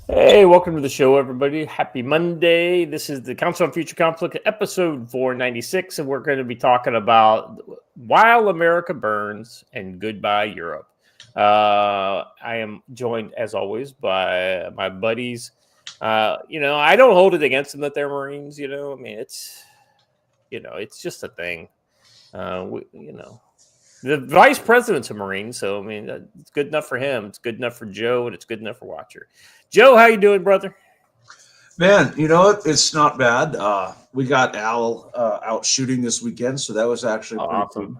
Hey, welcome to the show, everybody. Happy Monday. This is the Council on Future Conflict, episode 496, and we're going to be talking about While America Burns and Goodbye Europe. I am joined, as always, by my buddies. I don't hold it against them that they're Marines. I mean, it's just a thing. The vice president's a Marine, so I mean, it's good enough for him. It's good enough for Joe, and it's good enough for Watcher. Joe, how you doing, brother? Man, you know what? It's not bad. We got Al out shooting this weekend, so that was actually pretty Awesome.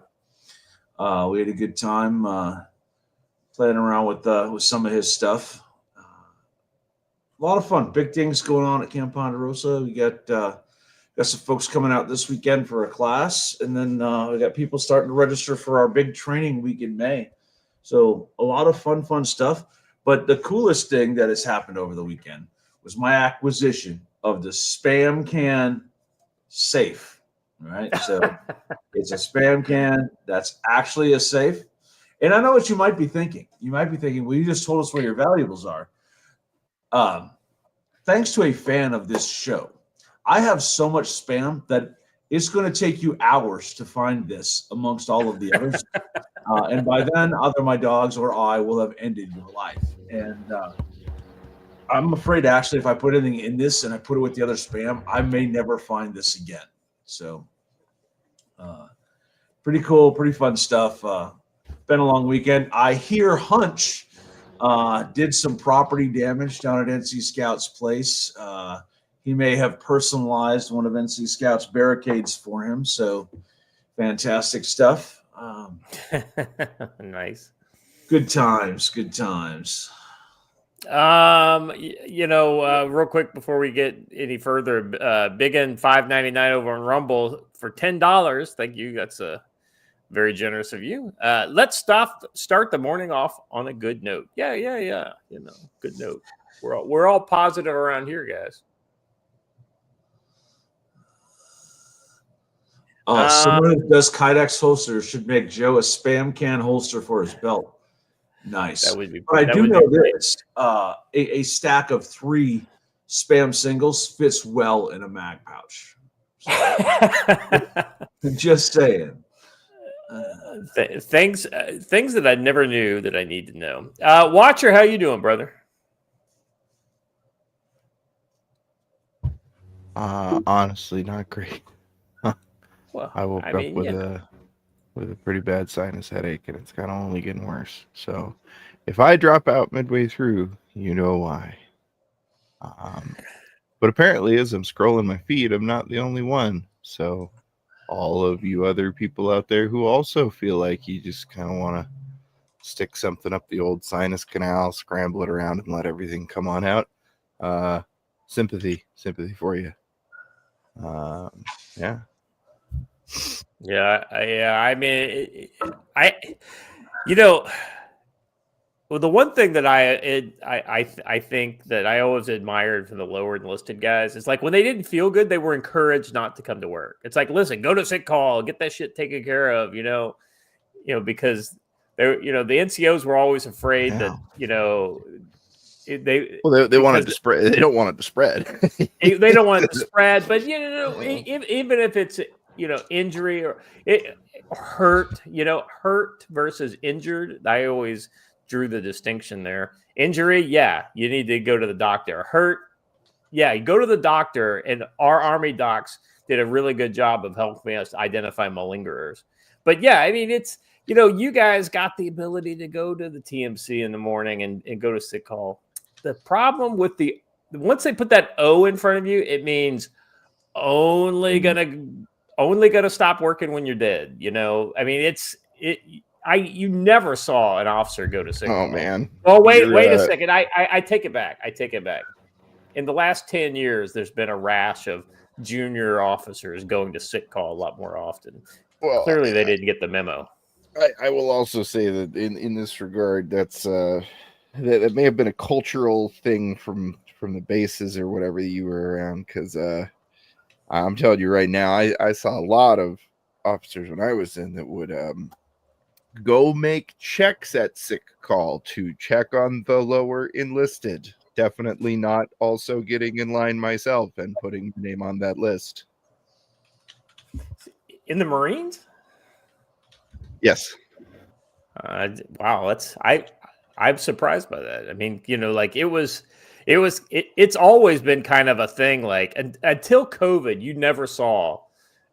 cool. We had a good time playing around with some of his stuff. A lot of fun. Big things going on at Camp Ponderosa. We got some folks coming out this weekend for a class, and then we got people starting to register for our big training week in May. So a lot of fun stuff. But the coolest thing that has happened over the weekend was my acquisition of the Spam Can safe. All right. So it's a Spam Can that's actually a safe. And I know what you might be thinking. You might be thinking, well, you just told us where your valuables are. Thanks to a fan of this show, I have so much spam that it's going to take you hours to find this amongst all of the others. And by then, either my dogs or I will have ended your life. And I'm afraid, actually, if I put anything in this and I put it with the other spam, I may never find this again. So, pretty cool, pretty fun stuff. Been a long weekend. I hear Hunch did some property damage down at NC Scout's place. He may have personalized one of NC Scout's barricades for him. So, fantastic stuff. Nice. Good times. Real quick before we get any further, Big N $5.99 over on Rumble for $10. Thank you. That's very generous of you. Let's start the morning off on a good note. Yeah. Good note. We're all positive around here, guys. Someone who does Kydex holsters should make Joe a Spam Can holster for his belt. Nice. That would be. But I do know this: a stack of 3 Spam singles fits well in a mag pouch. So, just saying. Things that I never knew that I need to know. Watcher, how you doing, brother? Honestly, not great. Well, I woke up with a pretty bad sinus headache, and it's kind of only getting worse. So, if I drop out midway through, you know why. But apparently, as I'm scrolling my feed, I'm not the only one. So, all of you other people out there who also feel like you just kind of want to stick something up the old sinus canal, scramble it around, and let everything come on out. Sympathy for you. Yeah. Yeah. I mean, well, the one thing that I think that I always admired from the lower enlisted guys is like when they didn't feel good, they were encouraged not to come to work. It's like, listen, go to sick call, get that shit taken care of, because the NCOs were always afraid that, they wanted to spread. They don't want it to spread. They don't want it to spread, but even if it's injury or hurt versus injured, I always drew the distinction there. Injury, yeah, you need to go to the doctor. Hurt, yeah, you go to the doctor. And our Army docs did a really good job of helping us identify malingerers. But yeah, I mean, it's you guys got the ability to go to the TMC in the morning and go to sick call. The problem with once they put that O in front of you, it means only gonna stop working when you're dead. I mean, you never saw an officer go to sick call. Oh man. Oh wait a second. I take it back. In the last 10 years, there's been a rash of junior officers going to sick call a lot more often. Well, clearly they didn't get the memo. I will also say that in this regard, that may have been a cultural thing from the bases or whatever you were around, because I'm telling you right now, I saw a lot of officers when I was in that would go make checks at sick call to check on the lower enlisted. definitely not also getting in line myself and putting my name on that list. In the Marines? Yes. Wow, I'm surprised by that. I mean, like it's always been kind of a thing. Like until COVID, you never saw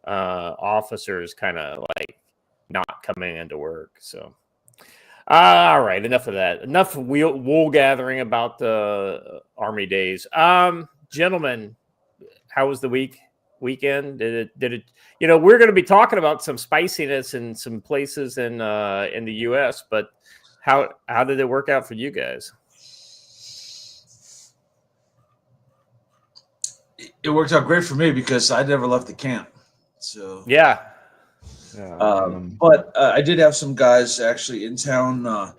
officers kind of like not coming into work. So, all right, enough of that. Enough wool gathering about the Army days. Gentlemen, how was the weekend? Did it? We're going to be talking about some spiciness in some places in the U.S., but how did it work out for you guys? It worked out great for me because I never left the camp. So yeah. But I did have some guys actually in town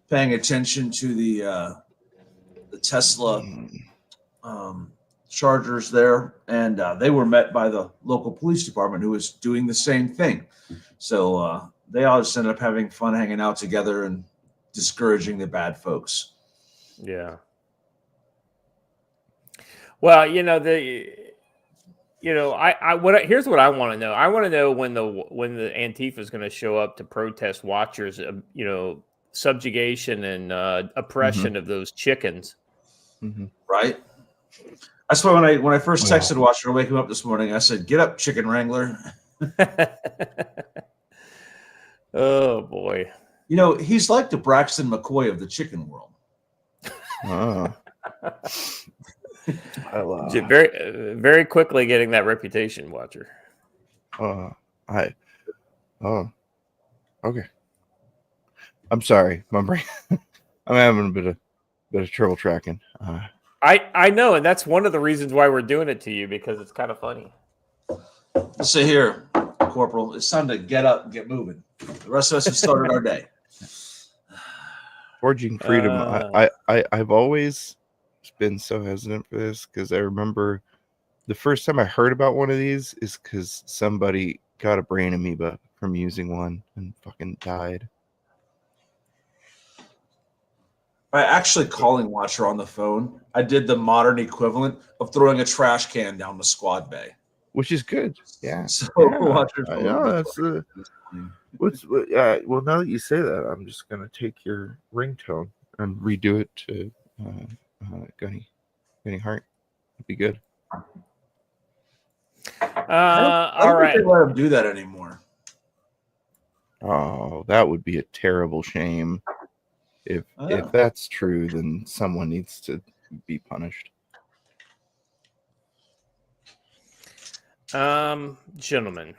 paying attention to the Tesla chargers there, and they were met by the local police department who was doing the same thing. So they all just ended up having fun hanging out together and discouraging the bad folks. Yeah. Well, here's what I want to know. I want to know when the Antifa is going to show up to protest watchers, subjugation and oppression of those chickens. Mm-hmm. Right. That's why when I first texted Watcher to wake him up this morning, I said, "Get up, chicken wrangler." Oh boy. He's like the Braxton McCoy of the chicken world. Very, very quickly getting that reputation, Watcher. Okay. I'm sorry, my brain. I'm having a bit of trouble tracking. I know, and that's one of the reasons why we're doing it to you, because it's kind of funny. Let's see here, Corporal. It's time to get up and get moving. The rest of us have started our day. Forging freedom. I've always been so hesitant for this because I remember the first time I heard about one of these is because somebody got a brain amoeba from using one and fucking died. By actually calling Watcher on the phone, I did the modern equivalent of throwing a trash can down the squad bay, which is good. Yeah. So yeah. Watcher. I know that's well, now that you say that, I'm just gonna take your ringtone and redo it to Gunny Hart. It'd be good. All right. They let him do that anymore. Oh, that would be a terrible shame. If that's true, then someone needs to be punished. Gentlemen,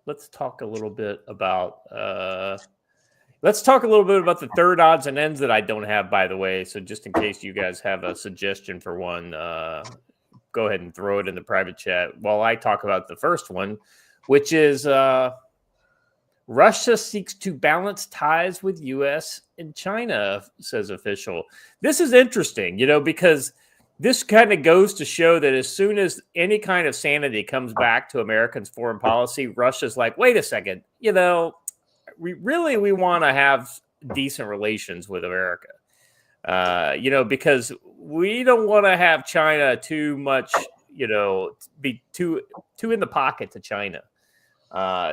let's talk a little bit about the third odds and ends that I don't have, by the way. So just in case you guys have a suggestion for one, go ahead and throw it in the private chat while I talk about the first one, which is Russia seeks to balance ties with U.S. and China, says official. This is interesting, because this kind of goes to show that as soon as any kind of sanity comes back to Americans' foreign policy, Russia's like, wait a second, we want to have decent relations with America, because we don't want to have China too much, be too in the pocket to China.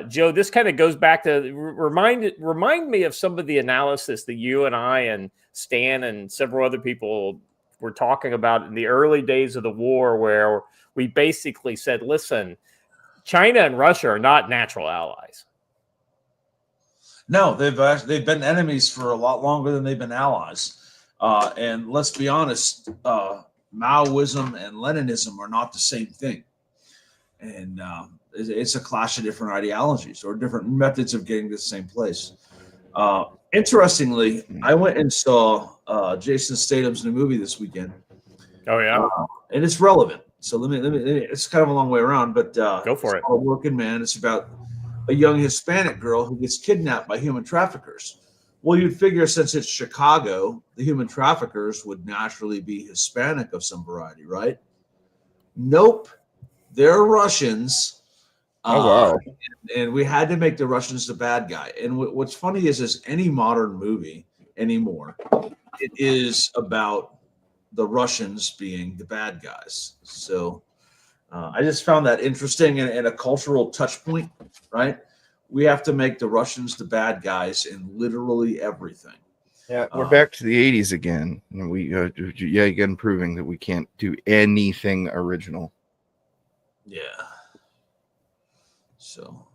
Joe, this kind of goes back to remind me of some of the analysis that you and I and Stan and several other people were talking about in the early days of the war, where we basically said, listen, China and Russia are not natural allies. No, they've been enemies for a lot longer than they've been allies. And let's be honest, Maoism and Leninism are not the same thing. And it's a clash of different ideologies or different methods of getting to the same place. Interestingly, I went and saw Jason Statham's new movie this weekend. Oh yeah, and it's relevant. So let me. It's kind of a long way around, but go for it. A Working Man. It's about a young Hispanic girl who gets kidnapped by human traffickers. Well, you'd figure since it's Chicago, the human traffickers would naturally be Hispanic of some variety, right? Nope, they're Russians. Oh wow! And we had to make the Russians the bad guy. And what's funny is any modern movie anymore, it is about the Russians being the bad guys. So I just found that interesting and a cultural touch point, right? We have to make the Russians the bad guys in literally everything. Yeah, we're back to the 80s again. And we, again, proving that we can't do anything original. Yeah. So,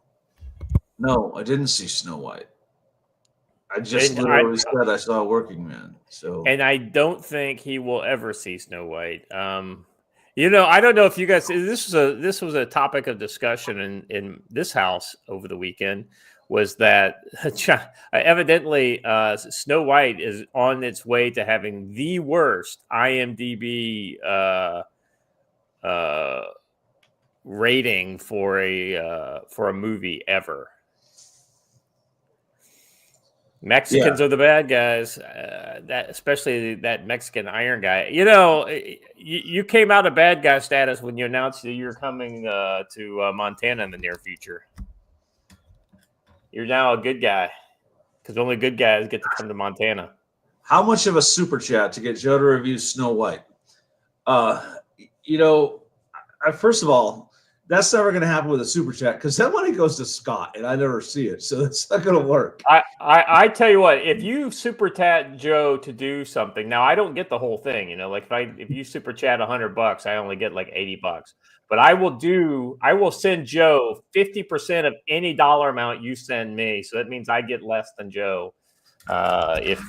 no, I didn't see Snow White. I just literally said I saw Working Man. So, and I don't think he will ever see Snow White. You know, I don't know if you guys. This was a topic of discussion in this house over the weekend. Was that evidently Snow White is on its way to having the worst IMDb rating for a movie ever. Mexicans are the bad guys. That especially that Mexican Iron guy. You know, you came out of bad guy status when you announced that you're coming to Montana in the near future. You're now a good guy because only good guys get to come to Montana. How much of a super chat to get Joe to review Snow White? You know, first of all, that's never going to happen with a super chat because that money goes to Scott and I never see it, so it's not going to work. I tell you what, if you super chat Joe to do something, now I don't get the whole thing, you know, like if you super chat $100, I only get like $80. But I will send Joe 50% of any dollar amount you send me. So that means I get less than Joe if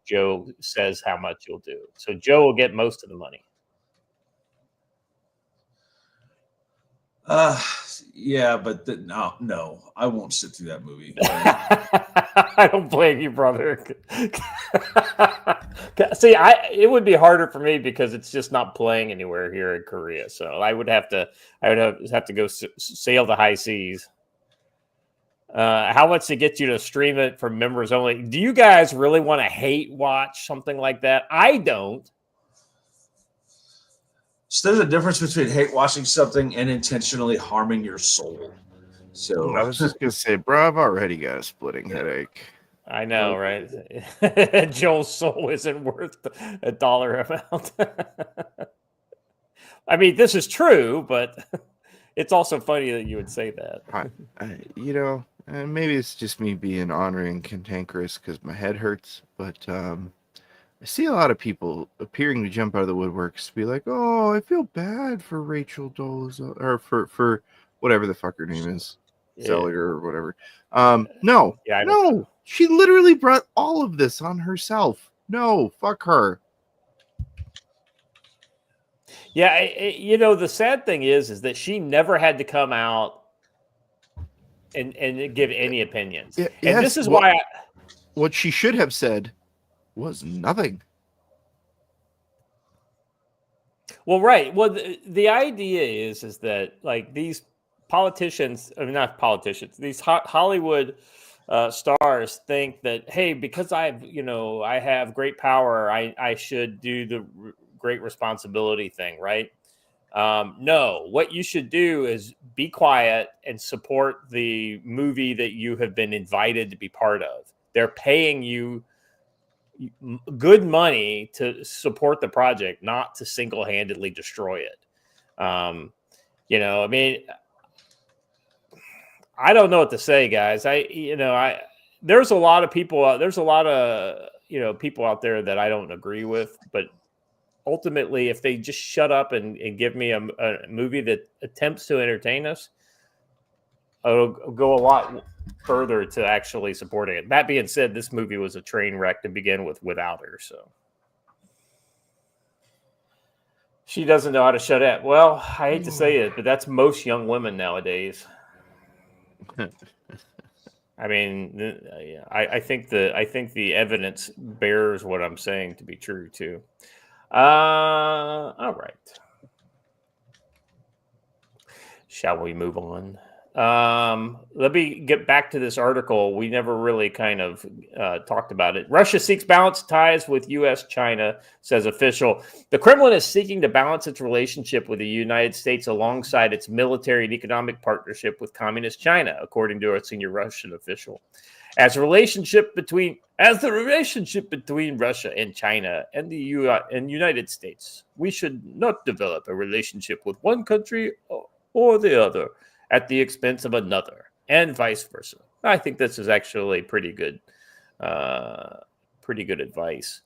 Joe says how much you'll do. So Joe will get most of the money. Yeah, but no, I won't sit through that movie. I don't blame you, brother. See, it would be harder for me because it's just not playing anywhere here in Korea. So I would have to go sail the high seas. How much to get you to stream it for members only? Do you guys really want to hate watch something like that? I don't. So there's a difference between hate watching something and intentionally harming your soul. So I was just gonna say, bro, I've already got a splitting headache. I know, right? Joel's soul isn't worth a dollar amount. I mean, this is true, but it's also funny that you would say that. Maybe it's just me being ornery and cantankerous because my head hurts, but I see a lot of people appearing to jump out of the woodworks to be like, "Oh, I feel bad for Rachel Dolezal or for whatever the fuck her name is, Zeliger or whatever." No, she literally brought all of this on herself. No, fuck her. Yeah, the sad thing is that she never had to come out and give any opinions. And this is why what she should have said was nothing. Well, right. Well, the idea is that like these politicians, I mean, not politicians, these Hollywood stars think that, hey, because I have great power, I should do the great responsibility thing, right? No, what you should do is be quiet and support the movie that you have been invited to be part of. They're paying you good money to support the project, not to single-handedly destroy it. I mean, I don't know what to say, guys. There's a lot of people. There's a lot of people out there that I don't agree with, but ultimately, if they just shut up and give me a movie that attempts to entertain us, it'll go a lot further to actually supporting it. That being said, this movie was a train wreck to begin with without her. So she doesn't know how to shut up. Well, I hate to say it, but that's most young women nowadays. I mean, I think the evidence bears what I'm saying to be true too. All right. Shall we move on? Let me get back to this article. We never really kind of talked about it. Russia seeks balance ties with U.S. China, says official. The Kremlin is seeking to balance its relationship with the United States alongside its military and economic partnership with Communist China, according to a senior Russian official. As the relationship between Russia and China and the United States, we should not develop a relationship with one country or the other at the expense of another, and vice versa. I think this is actually pretty good advice.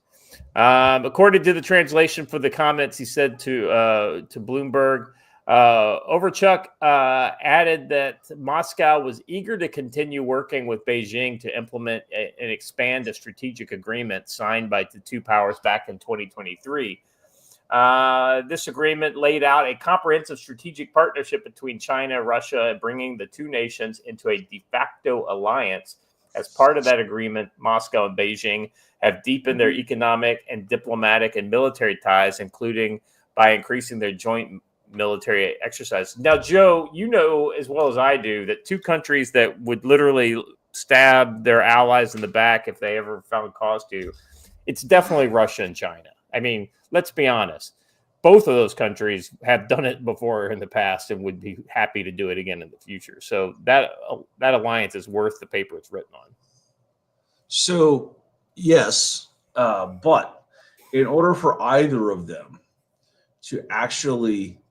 According to the translation for the comments, he said to Bloomberg, Overchuk added that Moscow was eager to continue working with Beijing to implement and expand a strategic agreement signed by the two powers back in 2023. This agreement laid out a comprehensive strategic partnership between China and Russia, and bringing the two nations into a de facto alliance. As part of that agreement, Moscow and Beijing have deepened their economic and diplomatic and military ties, including by increasing their joint military exercises. Now, Joe, you know as well as I do that two countries that would literally stab their allies in the back if they ever found cause to, it's definitely Russia and China. I mean, let's be honest. Both of those countries have done it before in the past and would be happy to do it again in the future. So that alliance is worth the paper it's written on. So, yes, but in order for either of them to actually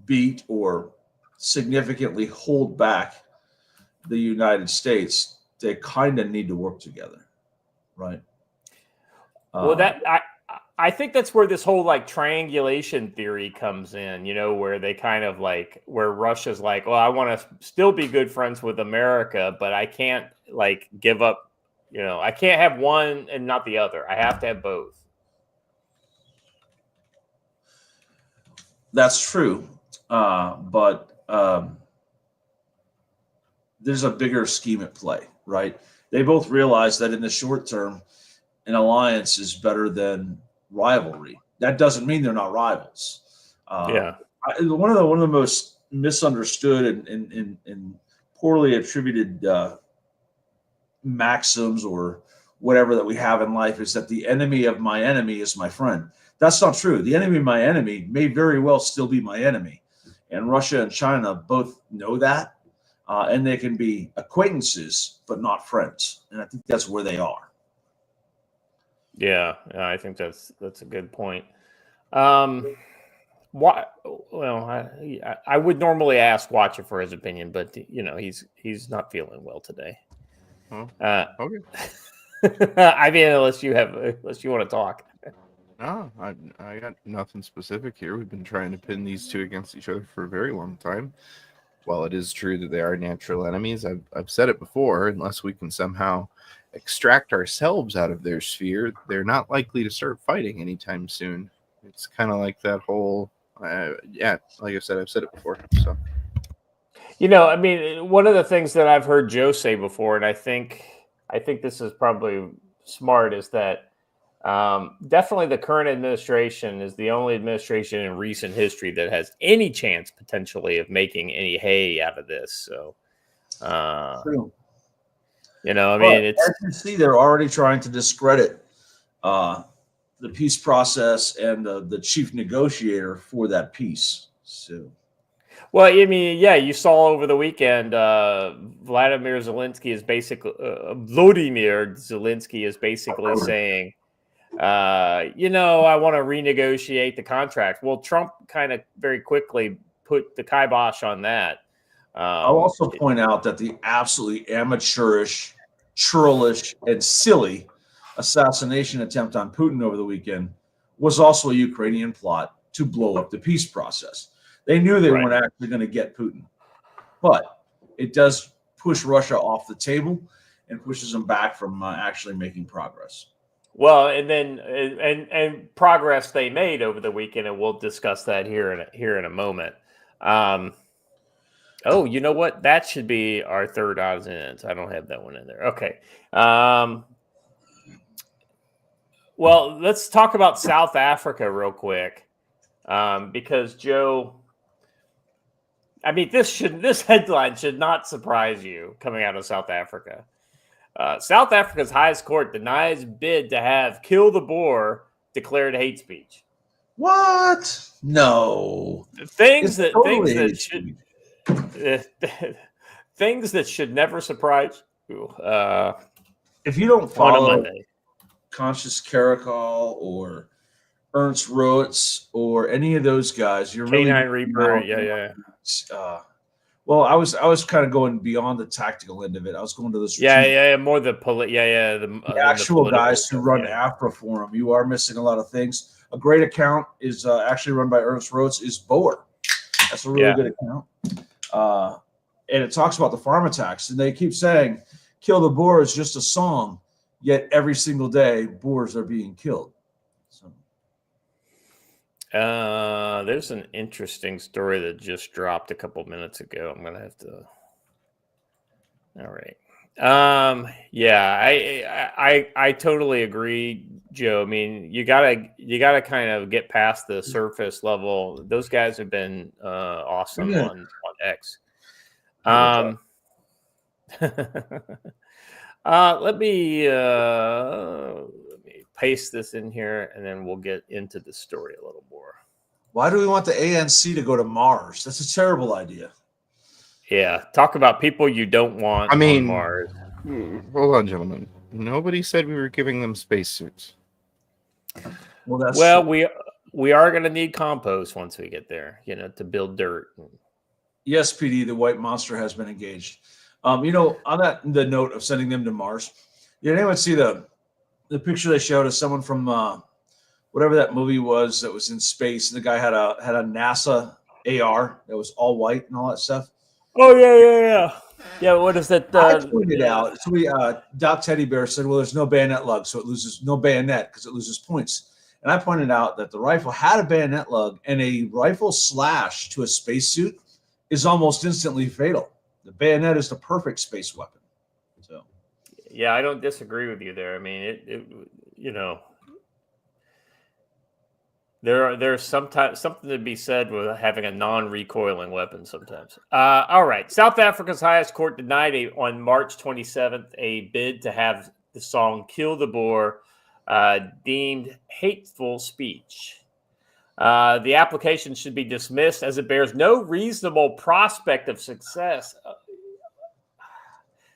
beat or significantly hold back the United States, they kind of need to work together, right? Well, I think that's where this whole like triangulation theory comes in, you know, where they kind of like, where Russia's like, well, I want to still be good friends with America, but I can't like give up, you know, I can't have one and not the other. I have to have both. That's true. But there's a bigger scheme at play, right? They both realize that in the short term, an alliance is better than rivalry. That doesn't mean they're not rivals. One of the most misunderstood and poorly attributed maxims or whatever that we have in life is that the enemy of my enemy is my friend. That's not true. The enemy of my enemy may very well still be my enemy. And Russia and China both know that. And they can be acquaintances, but not friends. And I think that's where they are. Yeah, I think that's a good point. Why? Well, I would normally ask Watcher for his opinion, but you know he's not feeling well today. Okay. I mean, unless you want to talk. No, I got nothing specific here. We've been trying to pin these two against each other for a very long time. While it is true that they are natural enemies, I've said it before, unless we can somehow extract ourselves out of their sphere, they're not likely to start fighting anytime soon. It's kind of like that whole, like I said, I've said it before. So, you know, I mean, one of the things that I've heard Joe say before, and I think this is probably smart, is that definitely the current administration is the only administration in recent history that has any chance potentially of making any hay out of this. So, True. You know, I mean, it's, as you see, they're already trying to discredit the peace process and the chief negotiator for that peace. So, well, I mean, yeah, you saw over the weekend, Vladimir Zelensky is basically saying, you know, I want to renegotiate the contract. Well, Trump kind of very quickly put the kibosh on that. I'll also point out that the absolutely amateurish, churlish, and silly assassination attempt on Putin over the weekend was also a Ukrainian plot to blow up the peace process. They knew they weren't actually going to get Putin, but it does push Russia off the table and pushes them back from actually making progress. Well, and then and progress they made over the weekend, and we'll discuss that here in a moment. Oh, you know what? That should be our third odds and ends. I don't have that one in there. Okay. Well, let's talk about South Africa real quick, because Joe, I mean, this headline should not surprise you coming out of South Africa. South Africa's highest court denies bid to have "Kill the Boer" declared hate speech. What? No. Things that should never surprise If you don't on a follow Monday. Conscious Caracol or Ernst Roetz or any of those guys, you're really Canine Reaper, yeah. Well, I was kind of going beyond the tactical end of it. I was going to the Yeah, more the the actual guys who run AFRA for them. You are missing a lot of things. A great account is actually run by Ernst Roetz is Boer. That's a really good account. And it talks about the farm attacks. And they keep saying, kill the Boer is just a song, yet every single day, Boers are being killed. So. There's an interesting story that just dropped a couple minutes ago. I'm going to have to... All right. I totally agree, Joe. I mean, you gotta kind of get past the surface level. Those guys have been awesome on X. Let me paste this in here, and then we'll get into the story a little more. Why do we want the ANC to go to Mars? That's a terrible idea. Yeah, talk about people you don't want on Mars. Hold on, gentlemen. Nobody said we were giving them spacesuits. Well, we are going to need compost once we get there, to build dirt. Yes, PD, the white monster has been engaged. On the note of sending them to Mars, did anyone see the picture they showed of someone from whatever that movie was that was in space? And the guy had a NASA AR that was all white and all that stuff. Oh yeah. What is that? I pointed out. So Doc Teddy Bear said, "Well, there's no bayonet lug, so it loses no bayonet because it loses points." And I pointed out that the rifle had a bayonet lug, and a rifle slash to a spacesuit is almost instantly fatal. The bayonet is the perfect space weapon. So, yeah, I don't disagree with you there. I mean, There's sometimes something to be said with having a non-recoiling weapon sometimes. All right. South Africa's highest court denied on March 27th a bid to have the song Kill the Boer deemed hateful speech. The application should be dismissed as it bears no reasonable prospect of success,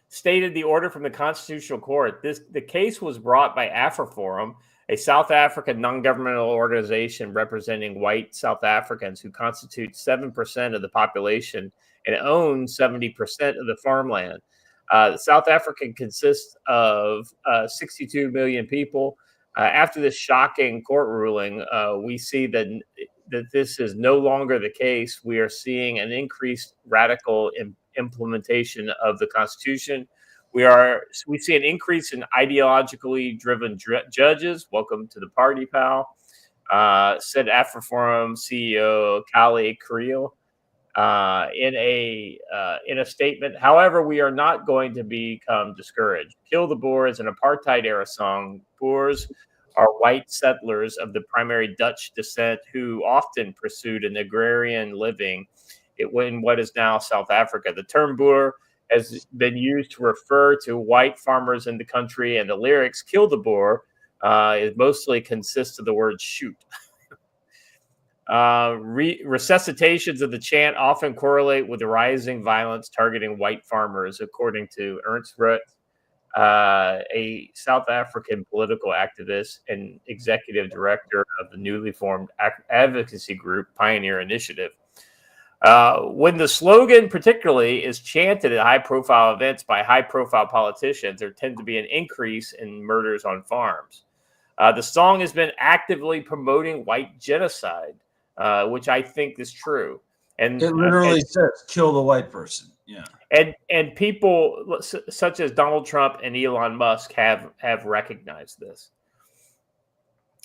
stated the order from the Constitutional Court. The case was brought by AfriForum, a South African non-governmental organization representing white South Africans who constitute 7% of the population and own 70% of the farmland. South Africa consists of 62 million people. After this shocking court ruling, we see that this is no longer the case. We are seeing an increased radical implementation of the Constitution. We see an increase in ideologically driven judges. Welcome to the party, pal. Said AfriForum CEO Kali Kriel in a statement. However, we are not going to become discouraged. Kill the Boer is an apartheid era song. Boers are white settlers of the primary Dutch descent who often pursued an agrarian living in what is now South Africa. The term Boer has been used to refer to white farmers in the country, and the lyrics "Kill the Boer" it mostly consists of the word "shoot." Resuscitations of the chant often correlate with the rising violence targeting white farmers, according to Ernst Roetz, a South African political activist and executive director of the newly formed advocacy group Pioneer Initiative. When the slogan particularly is chanted at high-profile events by high-profile politicians, there tends to be an increase in murders on farms. The song has been actively promoting white genocide, which I think is true. And it literally says "kill the white person." Yeah, and people such as Donald Trump and Elon Musk have recognized this.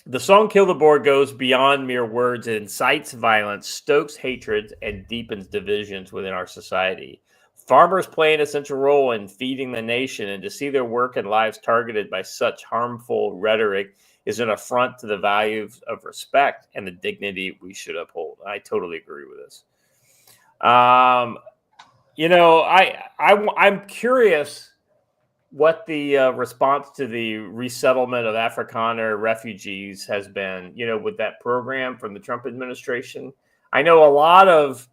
The song Kill the Boer goes beyond mere words. It incites violence, stokes hatred, and deepens divisions within our society. Farmers play an essential role in feeding the nation, and to see their work and lives targeted by such harmful rhetoric is an affront to the values of respect and the dignity we should uphold. I totally agree with this. I'm curious what the response to the resettlement of Afrikaner refugees has been, with that program from the Trump administration. I know a lot of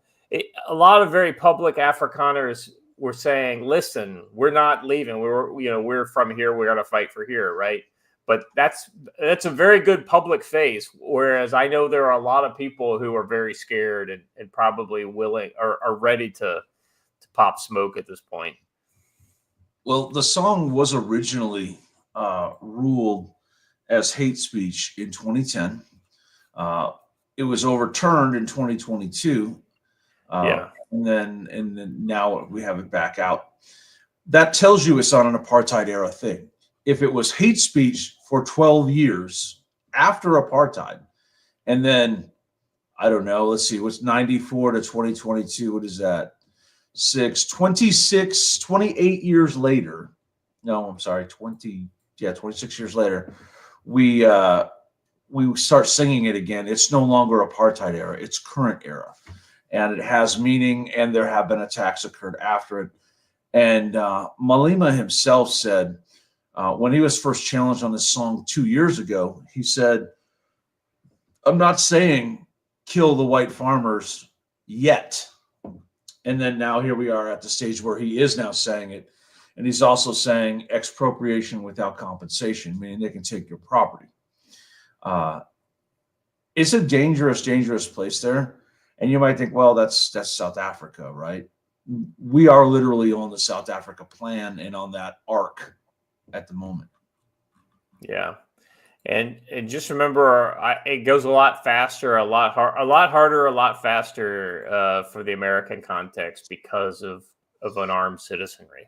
very public Afrikaners were saying, listen, we're not leaving. We're from here. We're going to fight for here. Right. But that's a very good public face. Whereas I know there are a lot of people who are very scared and probably willing or are ready to pop smoke at this point. Well, the song was originally ruled as hate speech in 2010. It was overturned in 2022. And then now we have it back out. That tells you it's not an apartheid era thing. If it was hate speech for 12 years after apartheid, and then, I don't know, let's see, what's 94 to 2022? What is that? 28 years later. No, I'm sorry, 26 years later, we start singing it again. It's no longer apartheid era. It's current era. And it has meaning, and there have been attacks occurred after it. And Malema himself said, when he was first challenged on this song 2 years ago, he said, I'm not saying kill the white farmers yet. And then now here we are at the stage where he is now saying it. And he's also saying expropriation without compensation, meaning they can take your property. It's a dangerous place there. And you might think, well, that's South Africa, right? We are literally on the South Africa plan and on that arc at the moment. Yeah. And just remember, it goes a lot faster, a lot harder, a lot faster for the American context because of unarmed citizenry,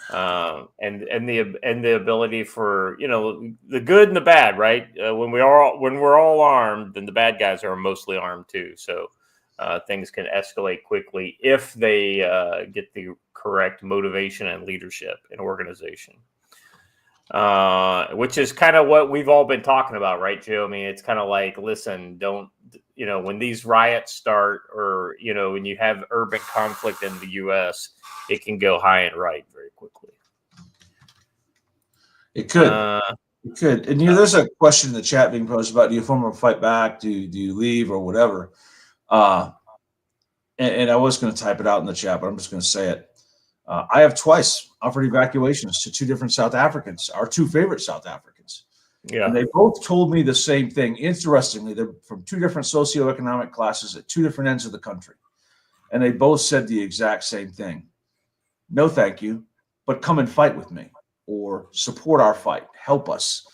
and the ability for the good and the bad, right? When we're all armed, then the bad guys are mostly armed too. So things can escalate quickly if they get the correct motivation and leadership and organization. Which is kind of what we've all been talking about, right, Joe? I mean, it's kind of like, listen, don't, when these riots start or, when you have urban conflict in the U.S., it can go high and right very quickly. It could. It could. And, there's a question in the chat being posed about, do you form a fight back? Do you leave or whatever? And I was going to type it out in the chat, but I'm just going to say it. I have twice offered evacuations to two different South Africans, our two favorite South Africans. Yeah. And they both told me the same thing. Interestingly, they're from two different socioeconomic classes at two different ends of the country. And they both said the exact same thing. No, thank you, but come and fight with me or support our fight. Help us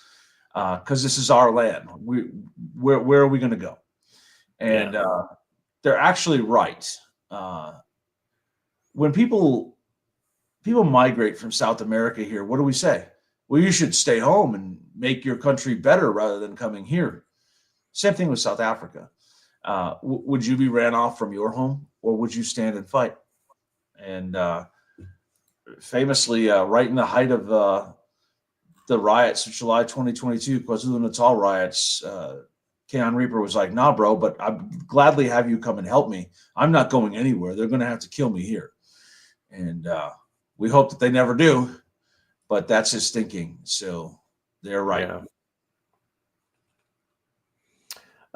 because this is our land. Where are we going to go? And they're actually right. When people migrate from South America here, what do we say? Well, you should stay home and make your country better rather than coming here. Same thing with South Africa. Would you be ran off from your home or would you stand and fight? And famously, right in the height of the riots of July 2022, KwaZulu-Natal riots, Keon Reaper was like, nah, bro, but I'd gladly have you come and help me. I'm not going anywhere. They're going to have to kill me here. And we hope that they never do, but that's his thinking. So they're right. Yeah.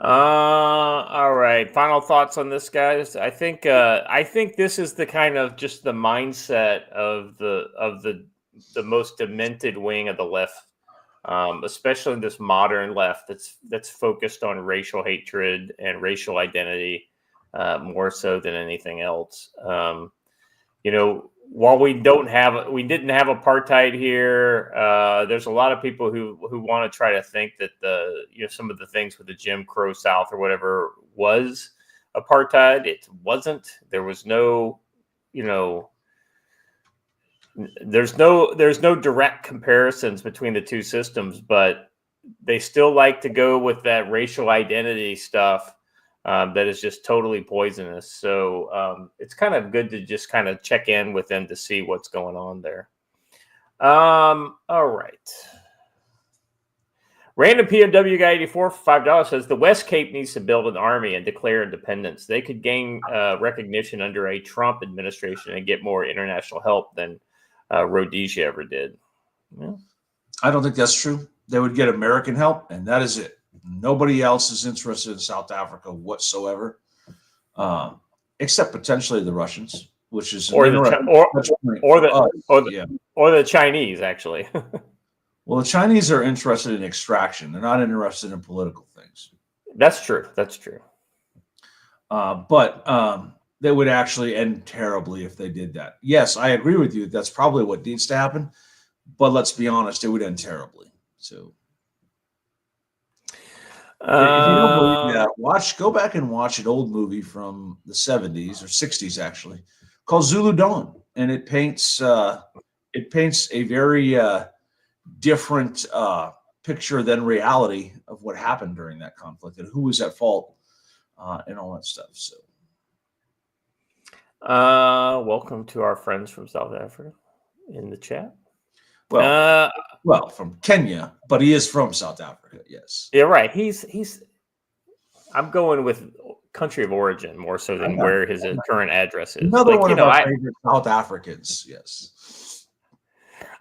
All right. Final thoughts on this, guys. I think this is the kind of just the mindset of the most demented wing of the left, especially this modern left that's focused on racial hatred and racial identity more so than anything else. While we didn't have apartheid here, there's a lot of people who want to try to think that some of the things with the Jim Crow South or whatever was apartheid. It wasn't. There was no, there's no direct comparisons between the two systems, but they still like to go with that racial identity stuff. That is just totally poisonous. So it's kind of good to just kind of check in with them to see what's going on there. All right. Random PMW Guy 84 for $5 says the West Cape needs to build an army and declare independence. They could gain recognition under a Trump administration and get more international help than Rhodesia ever did. Yeah. I don't think that's true. They would get American help, and that is it. Nobody else is interested in South Africa whatsoever, except potentially the Russians. which is or the Chinese actually. Well, the Chinese are interested in extraction. They're not interested in political things. That's true. But they would actually end terribly if they did that. Yes, I agree with you. That's probably what needs to happen. But let's be honest, it would end terribly. So if you don't believe that, go back and watch an old movie from the 70s or 60s, actually, called Zulu Dawn. And it paints a very different picture than reality of what happened during that conflict and who was at fault and all that stuff. So, welcome to our friends from South Africa in the chat. Well, from Kenya, but he is from South Africa. Yes. Yeah, right. He's. I'm going with country of origin more so than where his current address is. Another one of our favorite South Africans. Yes.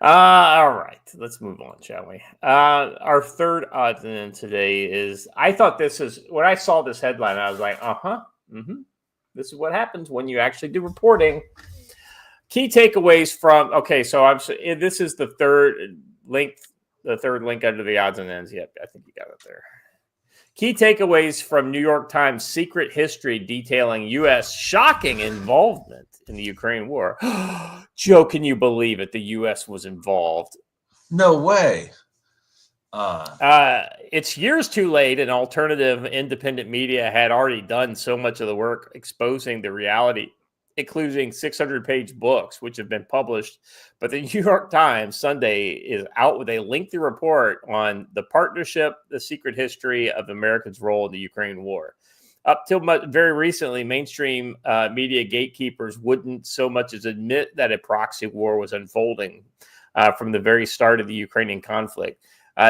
All right, let's move on, shall we? Our third odds and ends today is. I thought this is when I saw this headline, I was like, this is what happens when you actually do reporting. Key takeaways from this is the third link under the odds and ends. Yep, I think you got it there. Key takeaways from New York Times secret history detailing U.S. shocking involvement in the Ukraine war. Joe, can you believe it? The U.S. was involved. No way. It's years too late, and alternative independent media had already done so much of the work exposing the reality, including 600-page books, which have been published. But the New York Times Sunday is out with a lengthy report on the partnership, the secret history of Americans' role in the Ukraine war. Up till very recently, mainstream media gatekeepers wouldn't so much as admit that a proxy war was unfolding from the very start of the Ukrainian conflict.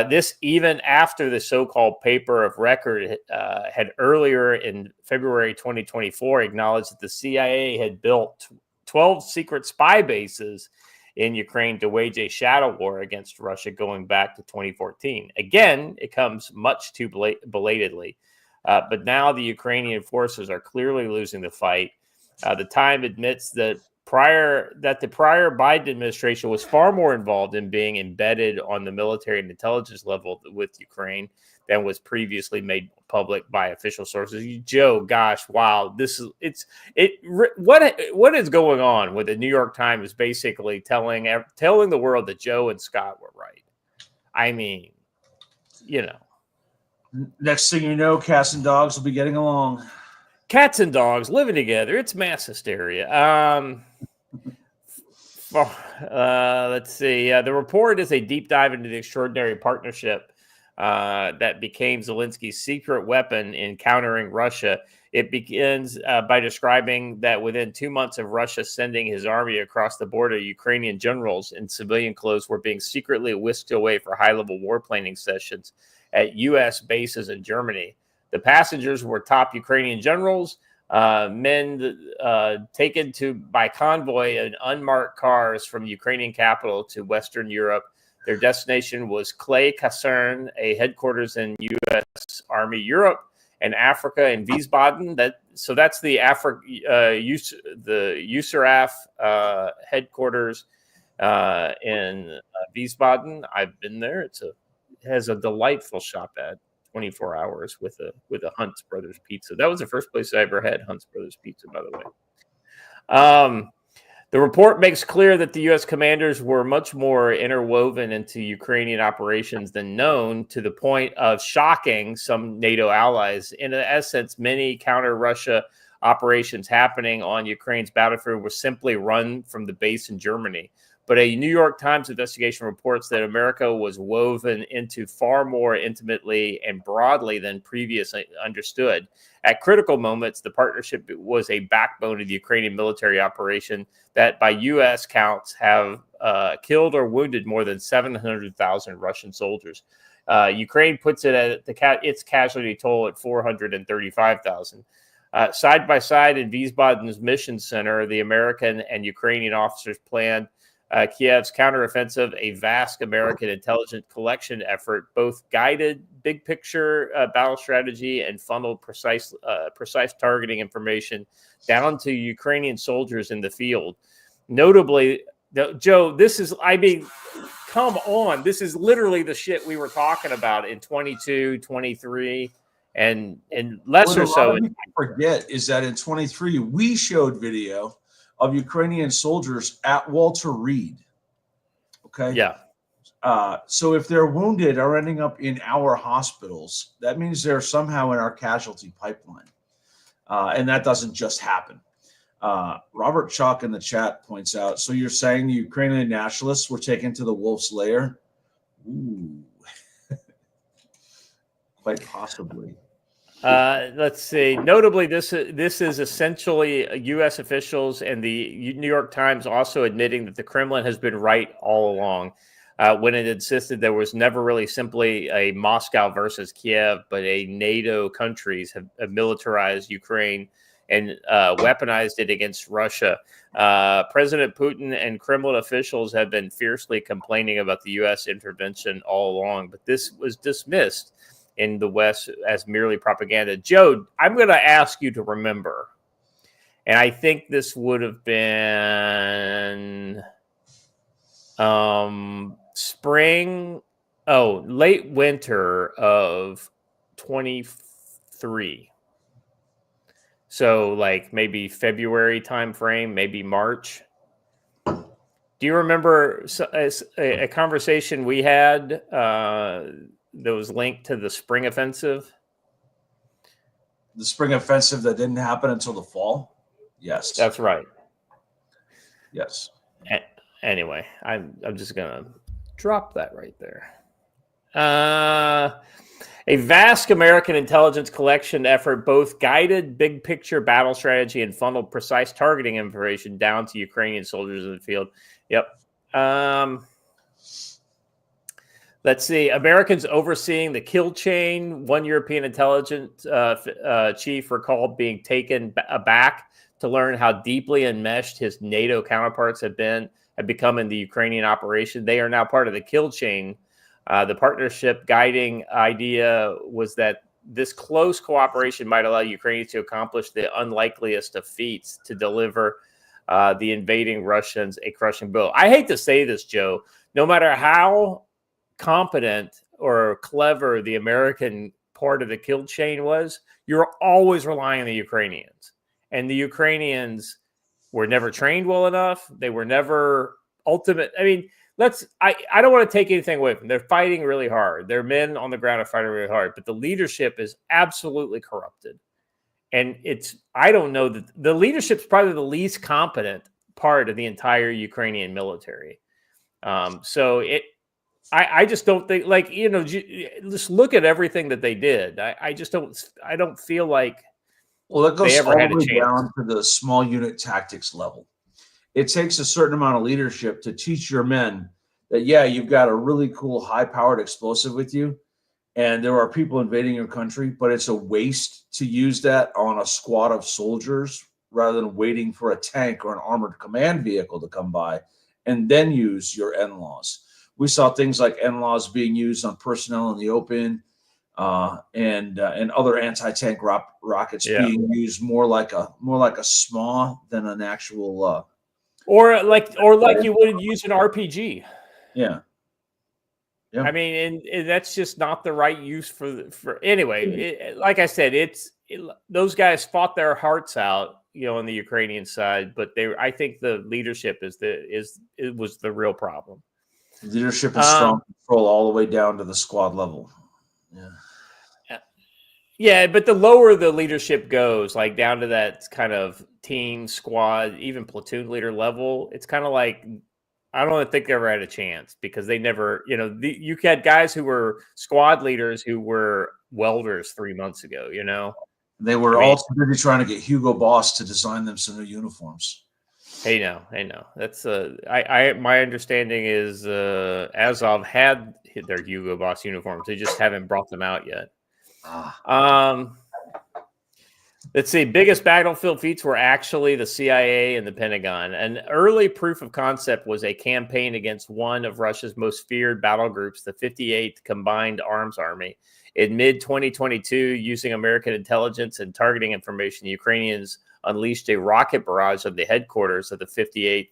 This even after the so-called paper of record had earlier in February 2024 acknowledged that the CIA had built 12 secret spy bases in Ukraine to wage a shadow war against Russia going back to 2014. Again, it comes much too belatedly. But now the Ukrainian forces are clearly losing the fight. The Times admits that the prior Biden administration was far more involved in being embedded on the military and intelligence level with Ukraine than was previously made public by official sources. Joe, gosh, wow, what is going on with the New York Times basically telling the world that Joe and Scott were right? I mean, Next thing you know, cats and dogs will be getting along. Cats and dogs living together. It's mass hysteria. Let's see. The report is a deep dive into the extraordinary partnership that became Zelensky's secret weapon in countering Russia. It begins by describing that within 2 months of Russia sending his army across the border, Ukrainian generals in civilian clothes were being secretly whisked away for high-level war planning sessions at U.S. bases in Germany. The passengers were top Ukrainian generals, men taken by convoy in unmarked cars from Ukrainian capital to Western Europe. Their destination was Clay Kaserne, a headquarters in U.S. Army Europe and Africa in Wiesbaden. That's the USARAF headquarters in Wiesbaden. I've been there. It has a delightful shop at 24 hours with a Hunt's Brothers pizza. That was the first place I ever had Hunt's Brothers pizza, by the way. The report makes clear that the U.S. commanders were much more interwoven into Ukrainian operations than known, to the point of shocking some NATO allies. In essence, many counter-Russia operations happening on Ukraine's battlefield were simply run from the base in Germany. But a New York Times investigation reports that America was woven into far more intimately and broadly than previously understood. At critical moments, the partnership was a backbone of the Ukrainian military operation that, by U.S. counts, have killed or wounded more than 700,000 Russian soldiers. Ukraine puts it at its casualty toll at 435,000. Side by side in Wiesbaden's mission center, the American and Ukrainian officers planned Kiev's counteroffensive, a vast American intelligence collection effort, both guided big picture battle strategy and funneled precise targeting information down to Ukrainian soldiers in the field. Notably, Joe, this is, I mean, come on. This is literally the shit we were talking about in 22, 23, and lesser so. What forget is that in 23, we showed video of Ukrainian soldiers at Walter Reed. Okay. Yeah. So if they're wounded or ending up in our hospitals, that means they're somehow in our casualty pipeline. And that doesn't just happen. Robert Chalk in the chat points out, so you're saying the Ukrainian nationalists were taken to the wolf's lair? Ooh. Quite possibly. Let's see. Notably, this is essentially U.S. officials and the New York Times also admitting that the Kremlin has been right all along when it insisted there was never really simply a Moscow versus Kiev, but a NATO countries have militarized Ukraine and weaponized it against Russia. President Putin and Kremlin officials have been fiercely complaining about the U.S. intervention all along, but this was dismissed in the West as merely propaganda. Joe, I'm going to ask you to remember, and I think this would have been late winter of 23. So like maybe February time frame, maybe March. Do you remember a conversation we had that was linked to the spring offensive? The spring offensive that didn't happen until the fall? Yes. That's right. Yes. Anyway, I'm just going to drop that right there. A vast American intelligence collection effort both guided big picture battle strategy and funneled precise targeting information down to Ukrainian soldiers in the field. Yep. Let's see. Americans overseeing the kill chain. One European intelligence chief recalled being taken aback to learn how deeply enmeshed his NATO counterparts had become in the Ukrainian operation. They are now part of the kill chain. The partnership guiding idea was that this close cooperation might allow Ukrainians to accomplish the unlikeliest of feats to deliver the invading Russians a crushing blow. I hate to say this, Joe. No matter how competent or clever the American part of the kill chain was, you're always relying on the Ukrainians. And the Ukrainians were never trained well enough. They were never ultimate. I mean, I don't want to take anything away from them. They're fighting really hard. Their men on the ground are fighting really hard, but the leadership is absolutely corrupted. And I don't know that the leadership is probably the least competent part of the entire Ukrainian military. I just don't think, like, just look at everything that they did. I don't feel like, well, that goes all the way down to the small unit tactics level. It takes a certain amount of leadership to teach your men that, yeah, you've got a really cool high-powered explosive with you, and there are people invading your country, but it's a waste to use that on a squad of soldiers rather than waiting for a tank or an armored command vehicle to come by and then use your NLAWs. We saw things like NLAWs being used on personnel in the open, and other anti-tank rockets being used more like a SMAW than an actual or like you would use an RPG. Yeah. I mean, and that's just not the right use for anyway. Like I said, those guys fought their hearts out, on the Ukrainian side, but I think the leadership was the real problem. Leadership and strong control all the way down to the squad level. Yeah. Yeah, but the lower the leadership goes, like down to that kind of team, squad, even platoon leader level, it's kind of like, I don't think they ever had a chance because they never, you had guys who were squad leaders who were welders 3 months ago, They were also busy trying to get Hugo Boss to design them some new uniforms. Hey, no. That's my understanding is Azov had their Hugo Boss uniforms. They just haven't brought them out yet. Let's see. Biggest battlefield feats were actually the CIA and the Pentagon. An early proof of concept was a campaign against one of Russia's most feared battle groups, the 58th Combined Arms Army. In mid-2022, using American intelligence and targeting information, the Ukrainians unleashed a rocket barrage of the headquarters of the 58th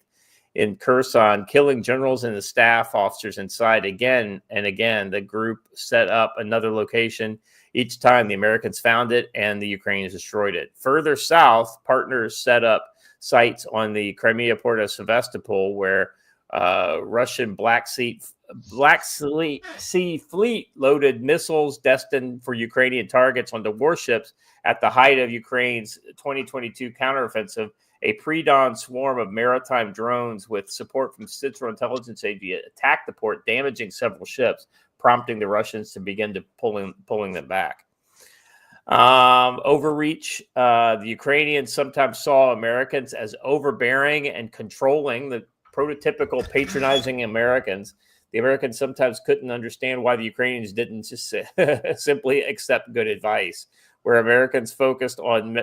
in Kherson, killing generals and the staff officers inside. Again and again, the group set up another location. Each time the Americans found it and the Ukrainians destroyed it. Further south, partners set up sites on the Crimea port of Sevastopol, where Russian Black Sea fleet loaded missiles destined for Ukrainian targets onto warships at the height of Ukraine's 2022 counteroffensive. A pre-dawn swarm of maritime drones with support from Central Intelligence Agency attacked the port, damaging several ships, prompting the Russians to begin to pulling them back. Overreach. The Ukrainians sometimes saw Americans as overbearing and controlling, the prototypical patronizing Americans. The Americans sometimes couldn't understand why the Ukrainians didn't just simply accept good advice. Where Americans focused on,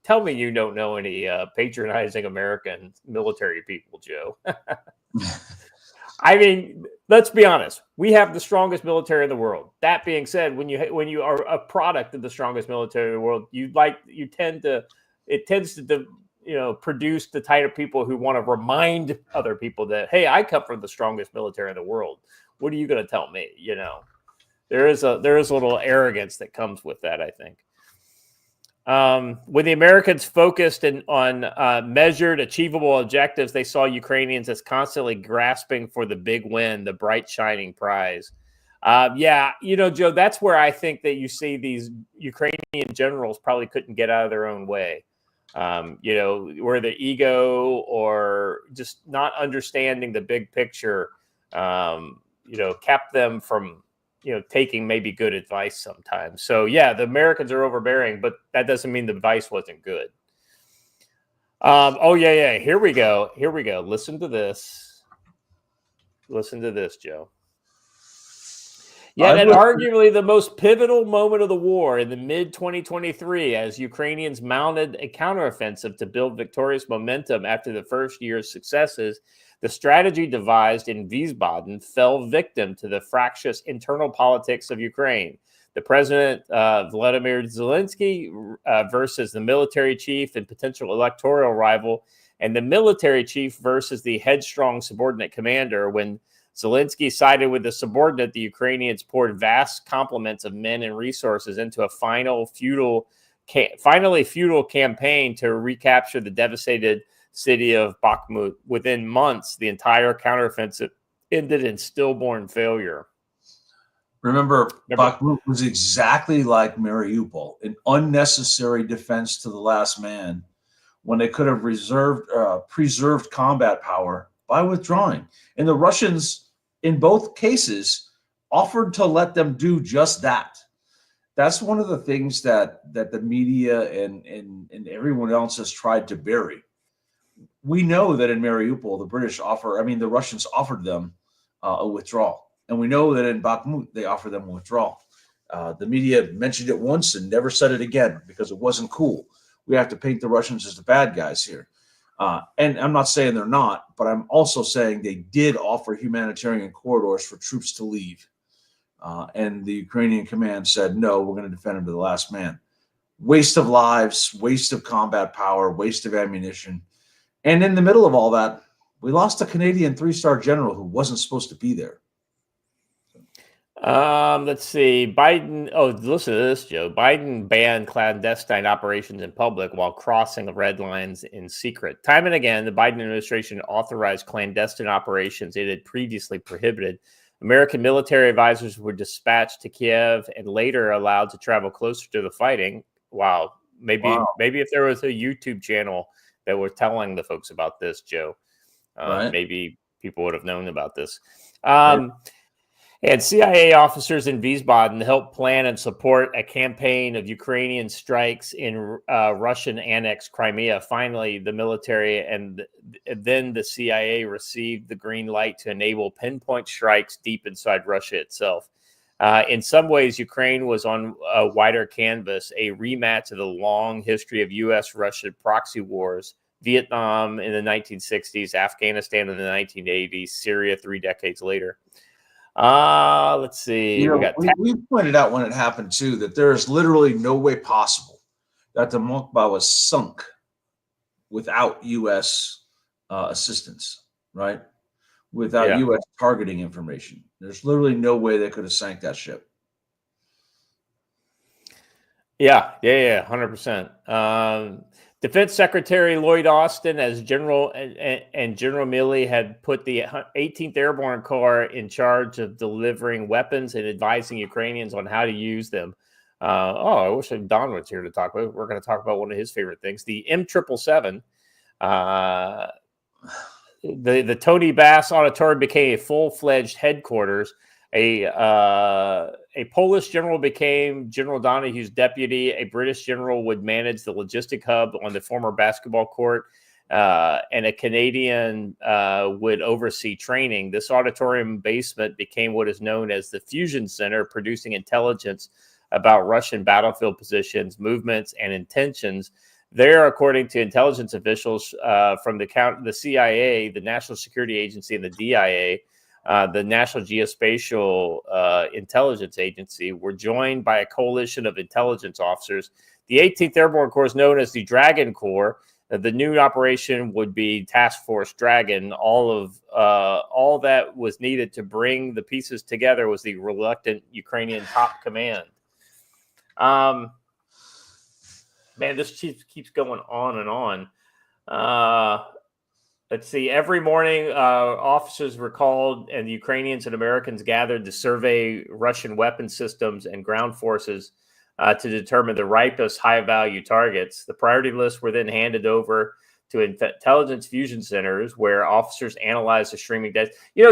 tell me you don't know any patronizing American military people, Joe. I mean, let's be honest. We have the strongest military in the world. That being said, when you are a product of the strongest military in the world, it tends to produce the type of people who want to remind other people that, hey, I come from the strongest military in the world. What are you going to tell me? There is a little arrogance that comes with that, I think. When the Americans focused on measured, achievable objectives, they saw Ukrainians as constantly grasping for the big win, the bright, shining prize. Joe, that's where I think that you see these Ukrainian generals probably couldn't get out of their own way. Where the ego or just not understanding the big picture, kept them from taking maybe good advice sometimes. So yeah, the Americans are overbearing, but that doesn't mean the advice wasn't good. Here we go. Listen to this, Joe. Yet, arguably the most pivotal moment of the war in the mid-2023, as Ukrainians mounted a counteroffensive to build victorious momentum after the first year's successes, the strategy devised in Wiesbaden fell victim to the fractious internal politics of Ukraine. The president, Vladimir Zelensky, versus the military chief and potential electoral rival, and the military chief versus the headstrong subordinate commander. When Zelensky sided with the subordinate, the Ukrainians poured vast complements of men and resources into a finally futile campaign to recapture the devastated city of Bakhmut. Within months, the entire counteroffensive ended in stillborn failure. Remember, Bakhmut was exactly like Mariupol, an unnecessary defense to the last man, when they could have preserved combat power by withdrawing. And the Russians, in both cases, offered to let them do just that. That's one of the things that the media and everyone else has tried to bury. We know that in Mariupol, the Russians offered them a withdrawal. And we know that in Bakhmut, they offered them a withdrawal. The media mentioned it once and never said it again because it wasn't cool. We have to paint the Russians as the bad guys here. And I'm not saying they're not, but I'm also saying they did offer humanitarian corridors for troops to leave. And the Ukrainian command said, no, we're going to defend them to the last man. Waste of lives, waste of combat power, waste of ammunition. And in the middle of all that, we lost a Canadian 3-star general who wasn't supposed to be there. Let's see. Biden. Oh, listen to this, Joe. Biden banned clandestine operations in public while crossing the red lines in secret. Time and again, the Biden administration authorized clandestine operations it had previously prohibited. American military advisors were dispatched to Kiev and later allowed to travel closer to the fighting. Wow. Maybe if there was a YouTube channel that were telling the folks about this, Joe, right. Maybe people would have known about this. And CIA officers in Wiesbaden helped plan and support a campaign of Ukrainian strikes in Russian annexed Crimea. Finally, the military and then the CIA received the green light to enable pinpoint strikes deep inside Russia itself. In some ways, Ukraine was on a wider canvas, a rematch of the long history of U.S.-Russia proxy wars, Vietnam in the 1960s, Afghanistan in the 1980s, Syria 3 decades later. Let's see. We pointed out when it happened, too, that there is literally no way possible that the Mokba was sunk without U.S. assistance, right? Without U.S. targeting information. There's literally no way they could have sank that ship. Yeah, 100%. Defense Secretary Lloyd Austin, as General and General Milley had put the 18th Airborne Corps in charge of delivering weapons and advising Ukrainians on how to use them. I wish Don was here to talk about. We're going to talk about one of his favorite things, the M777. The Tony Bass Auditorium became a full-fledged headquarters. A Polish general became General Donohue's deputy. A British general would manage the logistic hub on the former basketball court, and a Canadian would oversee training. This auditorium basement became what is known as the Fusion Center, producing intelligence about Russian battlefield positions, movements, and intentions. There, according to intelligence officials from the CIA, the National Security Agency, and the DIA, the National Geospatial Intelligence Agency, were joined by a coalition of intelligence officers. The 18th Airborne Corps is known as the Dragon Corps. The new operation would be Task Force Dragon. All that was needed to bring the pieces together was the reluctant Ukrainian top command. Man, this keeps going on and on. Let's see. Every morning, officers were called, and the Ukrainians and Americans gathered to survey Russian weapon systems and ground forces to determine the ripest high-value targets. The priority lists were then handed over to intelligence fusion centers, where officers analyzed the streaming data.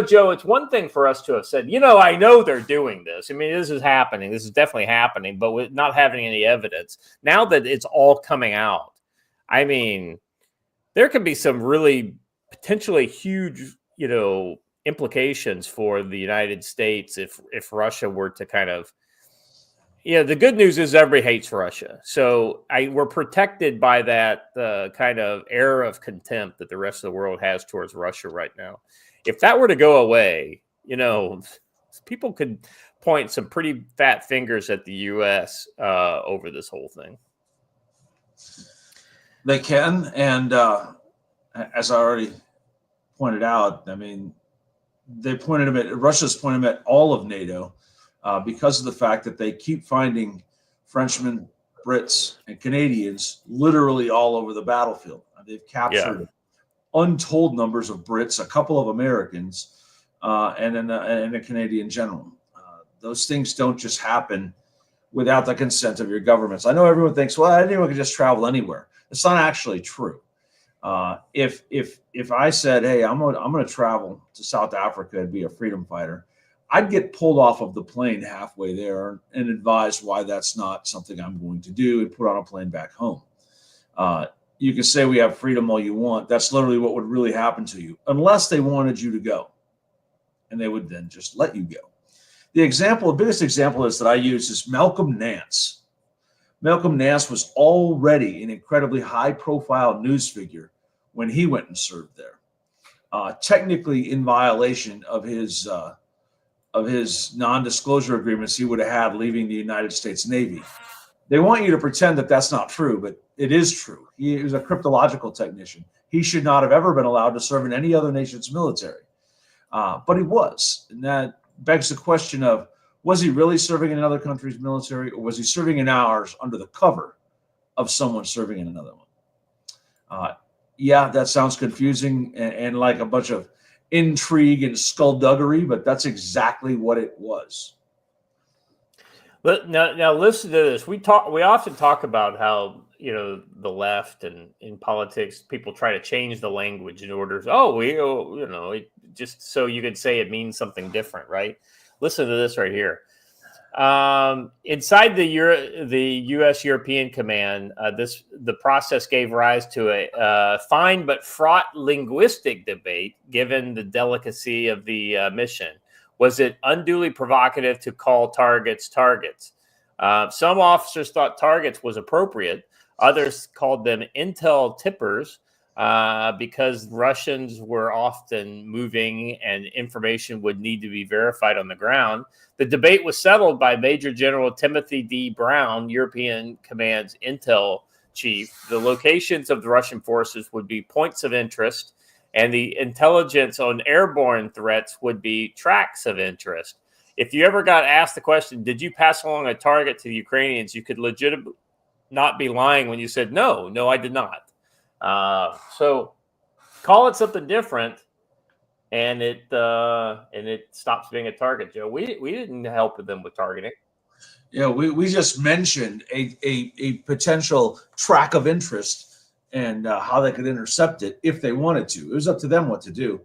Joe, it's one thing for us to have said, I know they're doing this. I mean, this is happening. This is definitely happening, but with not having any evidence. Now that it's all coming out, I mean, there could be some really potentially huge, implications for the United States if Russia were to kind of, the good news is everybody hates Russia. So we're protected by that kind of air of contempt that the rest of the world has towards Russia right now. If that were to go away, people could point some pretty fat fingers at the U.S. Over this whole thing. They can. And as I already pointed out, I mean, Russia's pointed at all of NATO. Because of the fact that they keep finding Frenchmen, Brits, and Canadians literally all over the battlefield. They've captured untold numbers of Brits, a couple of Americans, and a Canadian general. Those things don't just happen without the consent of your governments. I know everyone thinks, well, anyone can just travel anywhere. It's not actually true. If I said, hey, I'm going to travel to South Africa and be a freedom fighter, I'd get pulled off of the plane halfway there and advised why that's not something I'm going to do and put on a plane back home. You can say we have freedom all you want. That's literally what would really happen to you, unless they wanted you to go. And they would then just let you go. The biggest example is that I use is Malcolm Nance. Malcolm Nance was already an incredibly high-profile news figure when he went and served there, technically in violation of his non-disclosure agreements he would have had leaving the United States Navy. They want you to pretend that that's not true, but it is true. He was a cryptological technician. He should not have ever been allowed to serve in any other nation's military. But he was. And that begs the question of, was he really serving in another country's military, or was he serving in ours under the cover of someone serving in another one? That sounds confusing and like a bunch of intrigue and skullduggery, but that's exactly what it was. But now listen to this. We often talk about how the left and in politics people try to change the language in order. Just so you could say it means something different, right? Listen to this right here. Inside the U.S. European Command, the process gave rise to a fine but fraught linguistic debate, given the delicacy of the mission. Was it unduly provocative to call targets targets? Some officers thought targets was appropriate. Others called them intel tippers because Russians were often moving and information would need to be verified on the ground. The debate was settled by Major General Timothy D. Brown, European Command's intel chief. The locations of the Russian forces would be points of interest, and the intelligence on airborne threats would be tracks of interest. If you ever got asked the question, did you pass along a target to the Ukrainians, you could legitimately not be lying when you said, no, I did not. So call it something different, and it stops being a target, Joe. We didn't help them with targeting. Yeah, we just mentioned a potential track of interest and how they could intercept it if they wanted to. It was up to them what to do.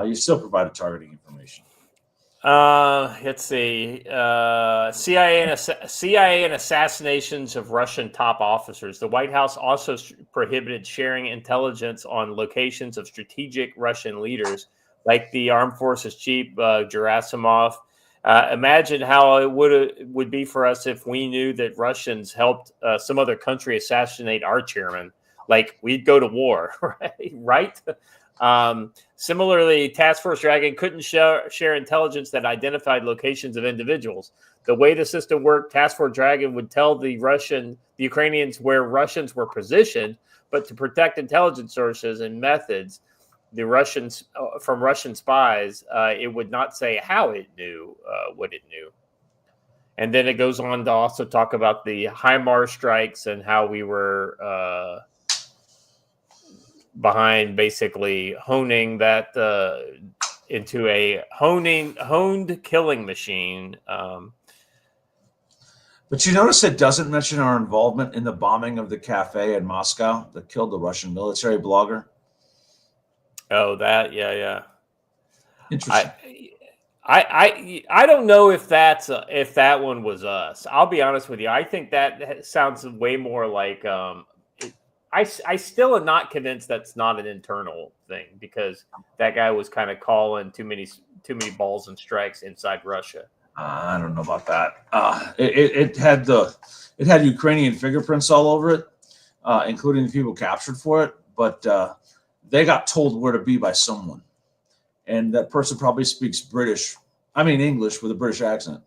You still provided targeting information. Let's see. CIA and assassinations of Russian top officers. The White House also prohibited sharing intelligence on locations of strategic Russian leaders, like the Armed Forces Chief Gerasimov. Imagine how it would be for us if we knew that Russians helped some other country assassinate our chairman. Like, we'd go to war, right? Similarly, Task Force Dragon couldn't share intelligence that identified locations of individuals. The way the system worked, Task Force Dragon would tell the Ukrainians where Russians were positioned, but to protect intelligence sources and methods, the Russians from Russian spies, it would not say how it knew what it knew. And then it goes on to also talk about the HIMARS strikes and how we were behind basically honing that into a honed killing machine. But you notice it doesn't mention our involvement in the bombing of the cafe in Moscow that killed the Russian military blogger. Oh, that, yeah. Interesting. I don't know if that one was us. I'll be honest with you. I think that sounds way more like I still am not convinced that's not an internal thing, because that guy was kind of calling too many balls and strikes inside Russia. I don't know about that. It had Ukrainian fingerprints all over it, including the people captured for it. But they got told where to be by someone, and that person probably speaks English with a British accent.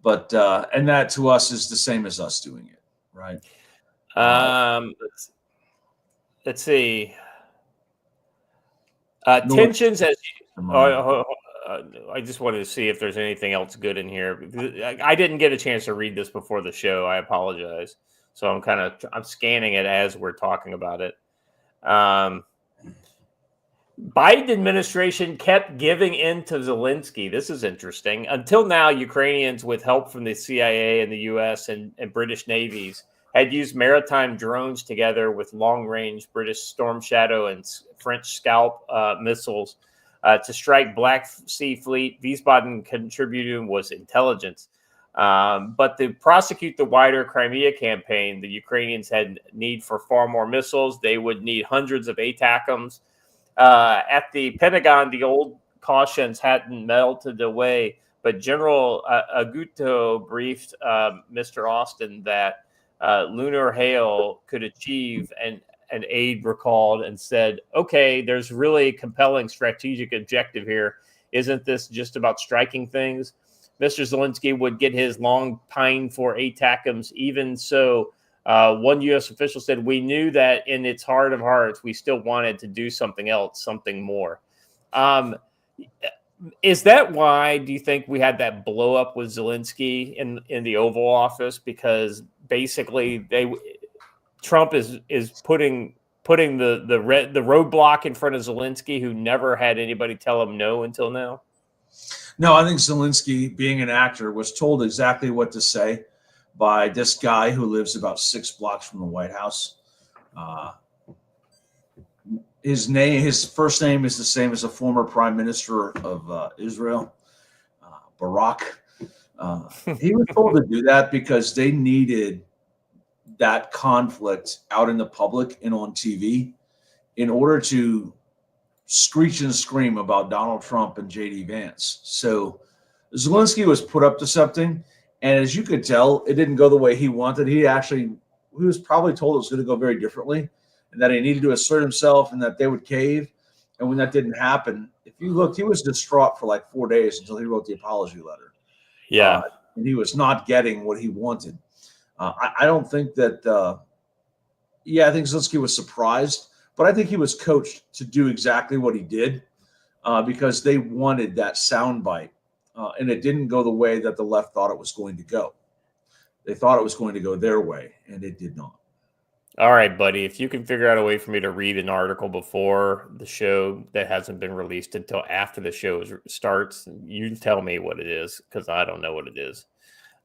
But and that to us is the same as us doing it, right? Let's see. Tensions as I just wanted to see if there's anything else good in here. I didn't get a chance to read this before the show. I apologize. So I'm scanning it as we're talking about it. Biden administration kept giving in to Zelensky. This is interesting. Until now, Ukrainians, with help from the CIA and the U.S. and British navies, had used maritime drones together with long-range British Storm Shadow and French Scalp missiles to strike Black Sea Fleet. Wiesbaden contributing was intelligence. But to prosecute the wider Crimea campaign, the Ukrainians had need for far more missiles. They would need hundreds of ATACMS. At the Pentagon, the old cautions hadn't melted away, but General Aguto briefed Mr. Austin that lunar hail could achieve, and an aide recalled and said, okay, there's really compelling strategic objective here. Isn't this just about striking things? Mr. Zelensky would get his long pined for ATACMS. Even so, one U.S. official said, we knew that in its heart of hearts, we still wanted to do something else, something more. Is that why, do you think, we had that blow up with Zelensky in the Oval Office? Because basically Trump is putting the roadblock in front of Zelensky, who never had anybody tell him no until now? No, I think Zelensky, being an actor, was told exactly what to say by this guy who lives about 6 blocks from the White House. His first name is the same as a former prime minister of Israel, Barak. He was told to do that because they needed that conflict out in the public and on TV in order to screech and scream about Donald Trump and J.D. Vance. So Zelensky was put up to something, and as you could tell, it didn't go the way he wanted. He was probably told it was going to go very differently, and that he needed to assert himself and that they would cave. And when that didn't happen, if you looked, he was distraught for like 4 days until he wrote the apology letter. Yeah. And he was not getting what he wanted. I don't think that I think Zelensky was surprised, but I think he was coached to do exactly what he did because they wanted that soundbite. And it didn't go the way that the left thought it was going to go. They thought it was going to go their way, and it did not. All right, buddy. If you can figure out a way for me to read an article before the show that hasn't been released until after the show starts, you tell me what it is because I don't know what it is.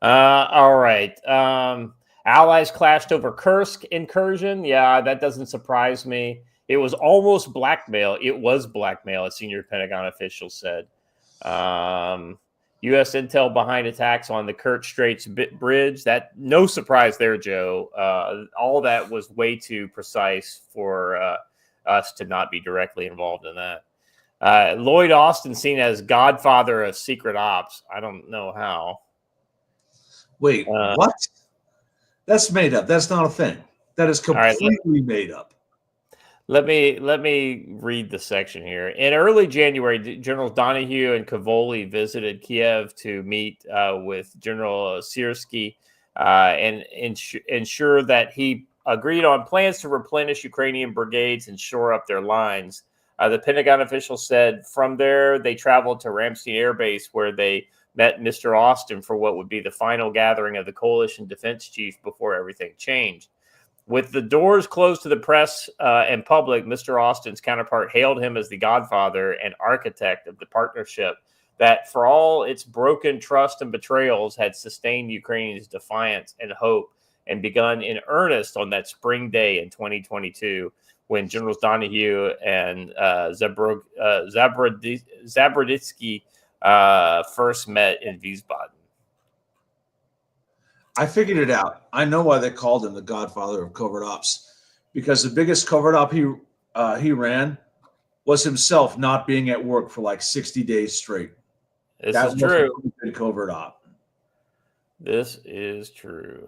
All right. Allies clashed over Kursk incursion. Yeah, that doesn't surprise me. It was almost blackmail. It was blackmail, a senior Pentagon official said. U.S. intel behind attacks on the Kerch Straits bridge. That no surprise there, Joe. All that was way too precise for us to not be directly involved in that. Lloyd Austin seen as godfather of secret ops. I don't know how. Wait, what? That's made up. That's not a thing. That is completely made up. Let me read the section here. In early January, Generals Donahue and Cavoli visited Kiev to meet with General Syrskyi and ensure that he agreed on plans to replenish Ukrainian brigades and shore up their lines. The Pentagon official said from there they traveled to Ramstein Air Base where they met Mr. Austin for what would be the final gathering of the coalition defense chief before everything changed. With the doors closed to the press and public, Mr. Austin's counterpart hailed him as the godfather and architect of the partnership that, for all its broken trust and betrayals, had sustained Ukraine's defiance and hope and begun in earnest on that spring day in 2022 when Generals Donahue and Zabroditsky first met in Wiesbaden. I figured it out. I know why they called him the godfather of covert ops, because the biggest covert op he ran was himself not being at work for like 60 days straight. This is true. Covert op. This is true.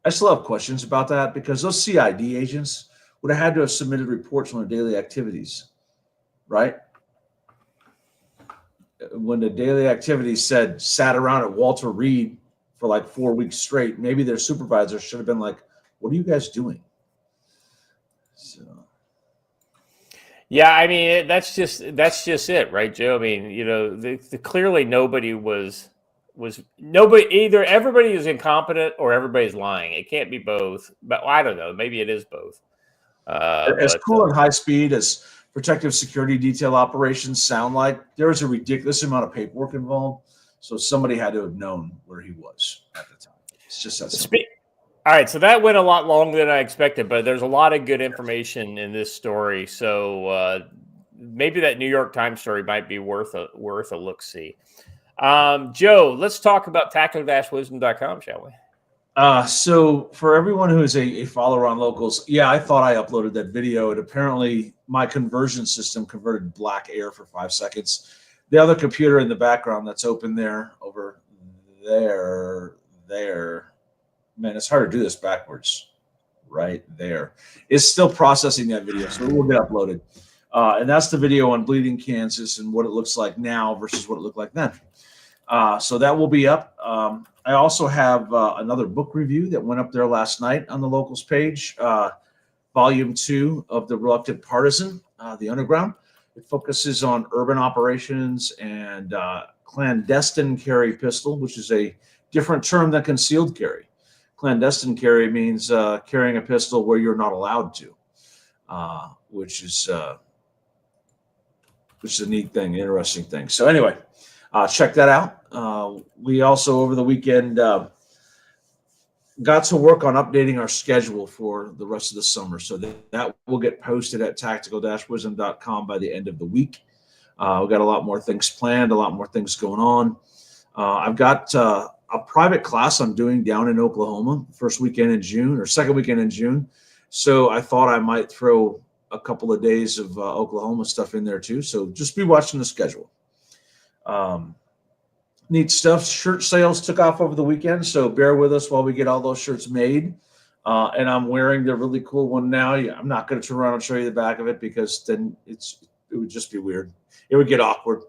I still have questions about that because those CID agents would have had to have submitted reports on their daily activities, right? When the daily activities sat around at Walter Reed for like 4 weeks straight, maybe their supervisor should have been like, what are you guys doing? So, yeah, I mean, that's just it, right, Joe? I mean, you know, clearly nobody was nobody, either everybody is incompetent or everybody's lying. It can't be both, but I don't know. Maybe it is both. As cool and high speed as protective security detail operations sound like, there was a ridiculous amount of paperwork involved. So somebody had to have known where he was at the time. It's just that simple. All right, so that went a lot longer than I expected, but there's a lot of good information in this story. So maybe that New York Times story might be worth a look-see. Joe, let's talk about tactical-wisdom.com, shall we? So for everyone who is a follower on Locals, yeah, I thought I uploaded that video, and apparently my conversion system converted black air for 5 seconds. The other computer in the background that's open there, over there, man, it's hard to do this backwards, right there, is still processing that video, so it will get uploaded. And that's the video on Bleeding Kansas and what it looks like now versus what it looked like then. So that will be up. I also have another book review that went up there last night on the Locals page, Volume 2 of The Reluctant Partisan, The Underground. It focuses on urban operations and clandestine carry pistol, which is a different term than concealed carry. Clandestine carry means carrying a pistol where you're not allowed to, which is a neat thing, interesting thing. So anyway, check that out. We also, over the weekend, got to work on updating our schedule for the rest of the summer. So that will get posted at tactical-wisdom.com by the end of the week. We've got a lot more things planned, a lot more things going on. I've got a private class I'm doing down in Oklahoma, second weekend in June. So I thought I might throw a couple of days of Oklahoma stuff in there too. So just be watching the schedule. Neat stuff. Shirt sales took off over the weekend, so bear with us while we get all those shirts made. And I'm wearing the really cool one now. I'm not going to turn around and show you the back of it because then it would just be weird. It would get awkward.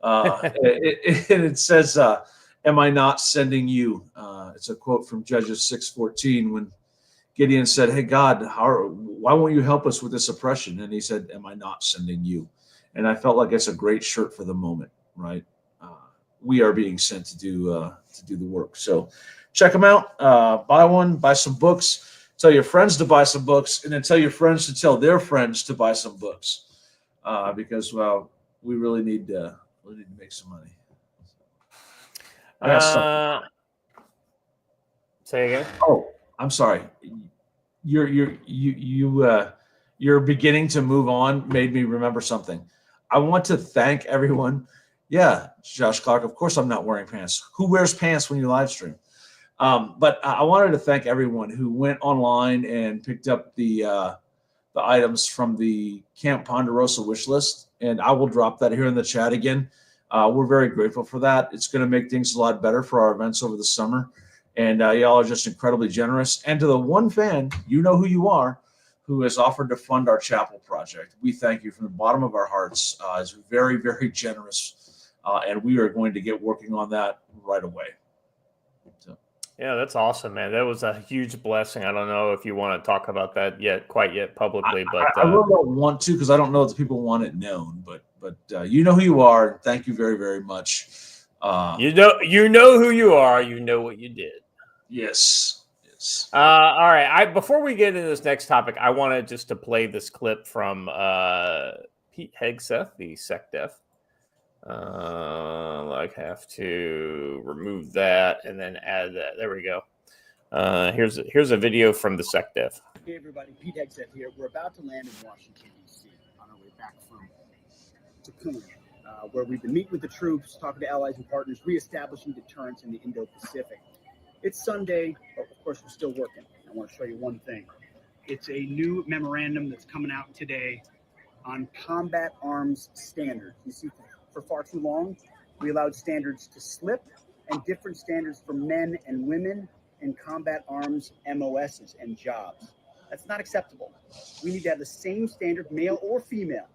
And it says, "Am I not sending you?" It's a quote from Judges 6:14 when Gideon said, "Hey God, why won't you help us with this oppression?" And he said, "Am I not sending you?" And I felt like it's a great shirt for the moment, right? We are being sent to do the work. So check them out. Buy one. Buy some books. Tell your friends to buy some books, and then tell your friends to tell their friends to buy some books, because we really need to make some money. Say again. Oh, I'm sorry. You're beginning to move on. Made me remember something. I want to thank everyone. Yeah, Josh Clark. Of course, I'm not wearing pants. Who wears pants when you live stream? But I wanted to thank everyone who went online and picked up the items from the Camp Ponderosa wish list, and I will drop that here in the chat again. We're very grateful for that. It's going to make things a lot better for our events over the summer, and y'all are just incredibly generous. And to the one fan, you know who you are, who has offered to fund our chapel project. We thank you from the bottom of our hearts. It's very, very generous. And we are going to get working on that right away. So. Yeah, that's awesome, man. That was a huge blessing. I don't know if you want to talk about that quite yet publicly, but I really don't want to because I don't know if the people want it known. But you know who you are. Thank you very, very much. You know who you are. You know what you did. Yes. All right. Before we get into this next topic, I wanted just to play this clip from Pete Hegseth, the SecDef. I have to remove that and then add that. There we go. Here's a video from the SecDef. Hey everybody, Pete Hegseth here. We're about to land in Washington, D.C. on our way back from Tacoma, where we've been meeting with the troops, talking to allies and partners, reestablishing deterrence in the Indo-Pacific. It's Sunday, but of course we're still working. I want to show you one thing. It's a new memorandum that's coming out today on combat arms standards. You see, for far too long, we allowed standards to slip and different standards for men and women in combat arms MOSs and jobs. That's not acceptable. We need to have the same standard, male or female,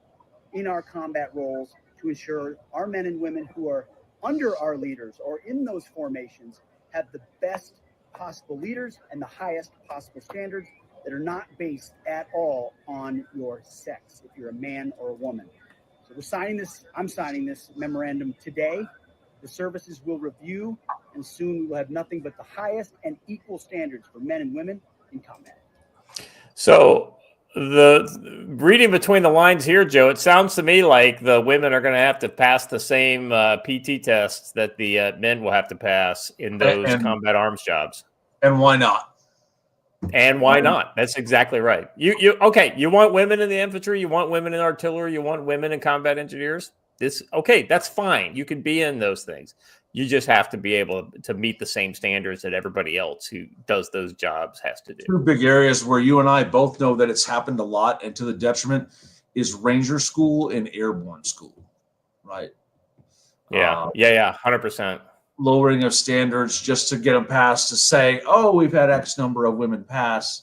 in our combat roles to ensure our men and women who are under our leaders or in those formations have the best possible leaders and the highest possible standards that are not based at all on your sex, if you're a man or a woman. So we're signing this. I'm signing this memorandum today. The services will review, and soon we will have nothing but the highest and equal standards for men and women in combat. So, the reading between the lines here, Joe, it sounds to me like the women are going to have to pass the same PT tests that the men will have to pass in those combat arms jobs. And why not? And why not? That's exactly right. You want women in the infantry, you want women in artillery, you want women in combat engineers. That's fine. You can be in those things. You just have to be able to meet the same standards that everybody else who does those jobs has to do. Two big areas where you and I both know that it's happened a lot and to the detriment is Ranger School and Airborne School, right? Yeah, 100%. Lowering of standards just to get them passed to say, oh, we've had X number of women pass.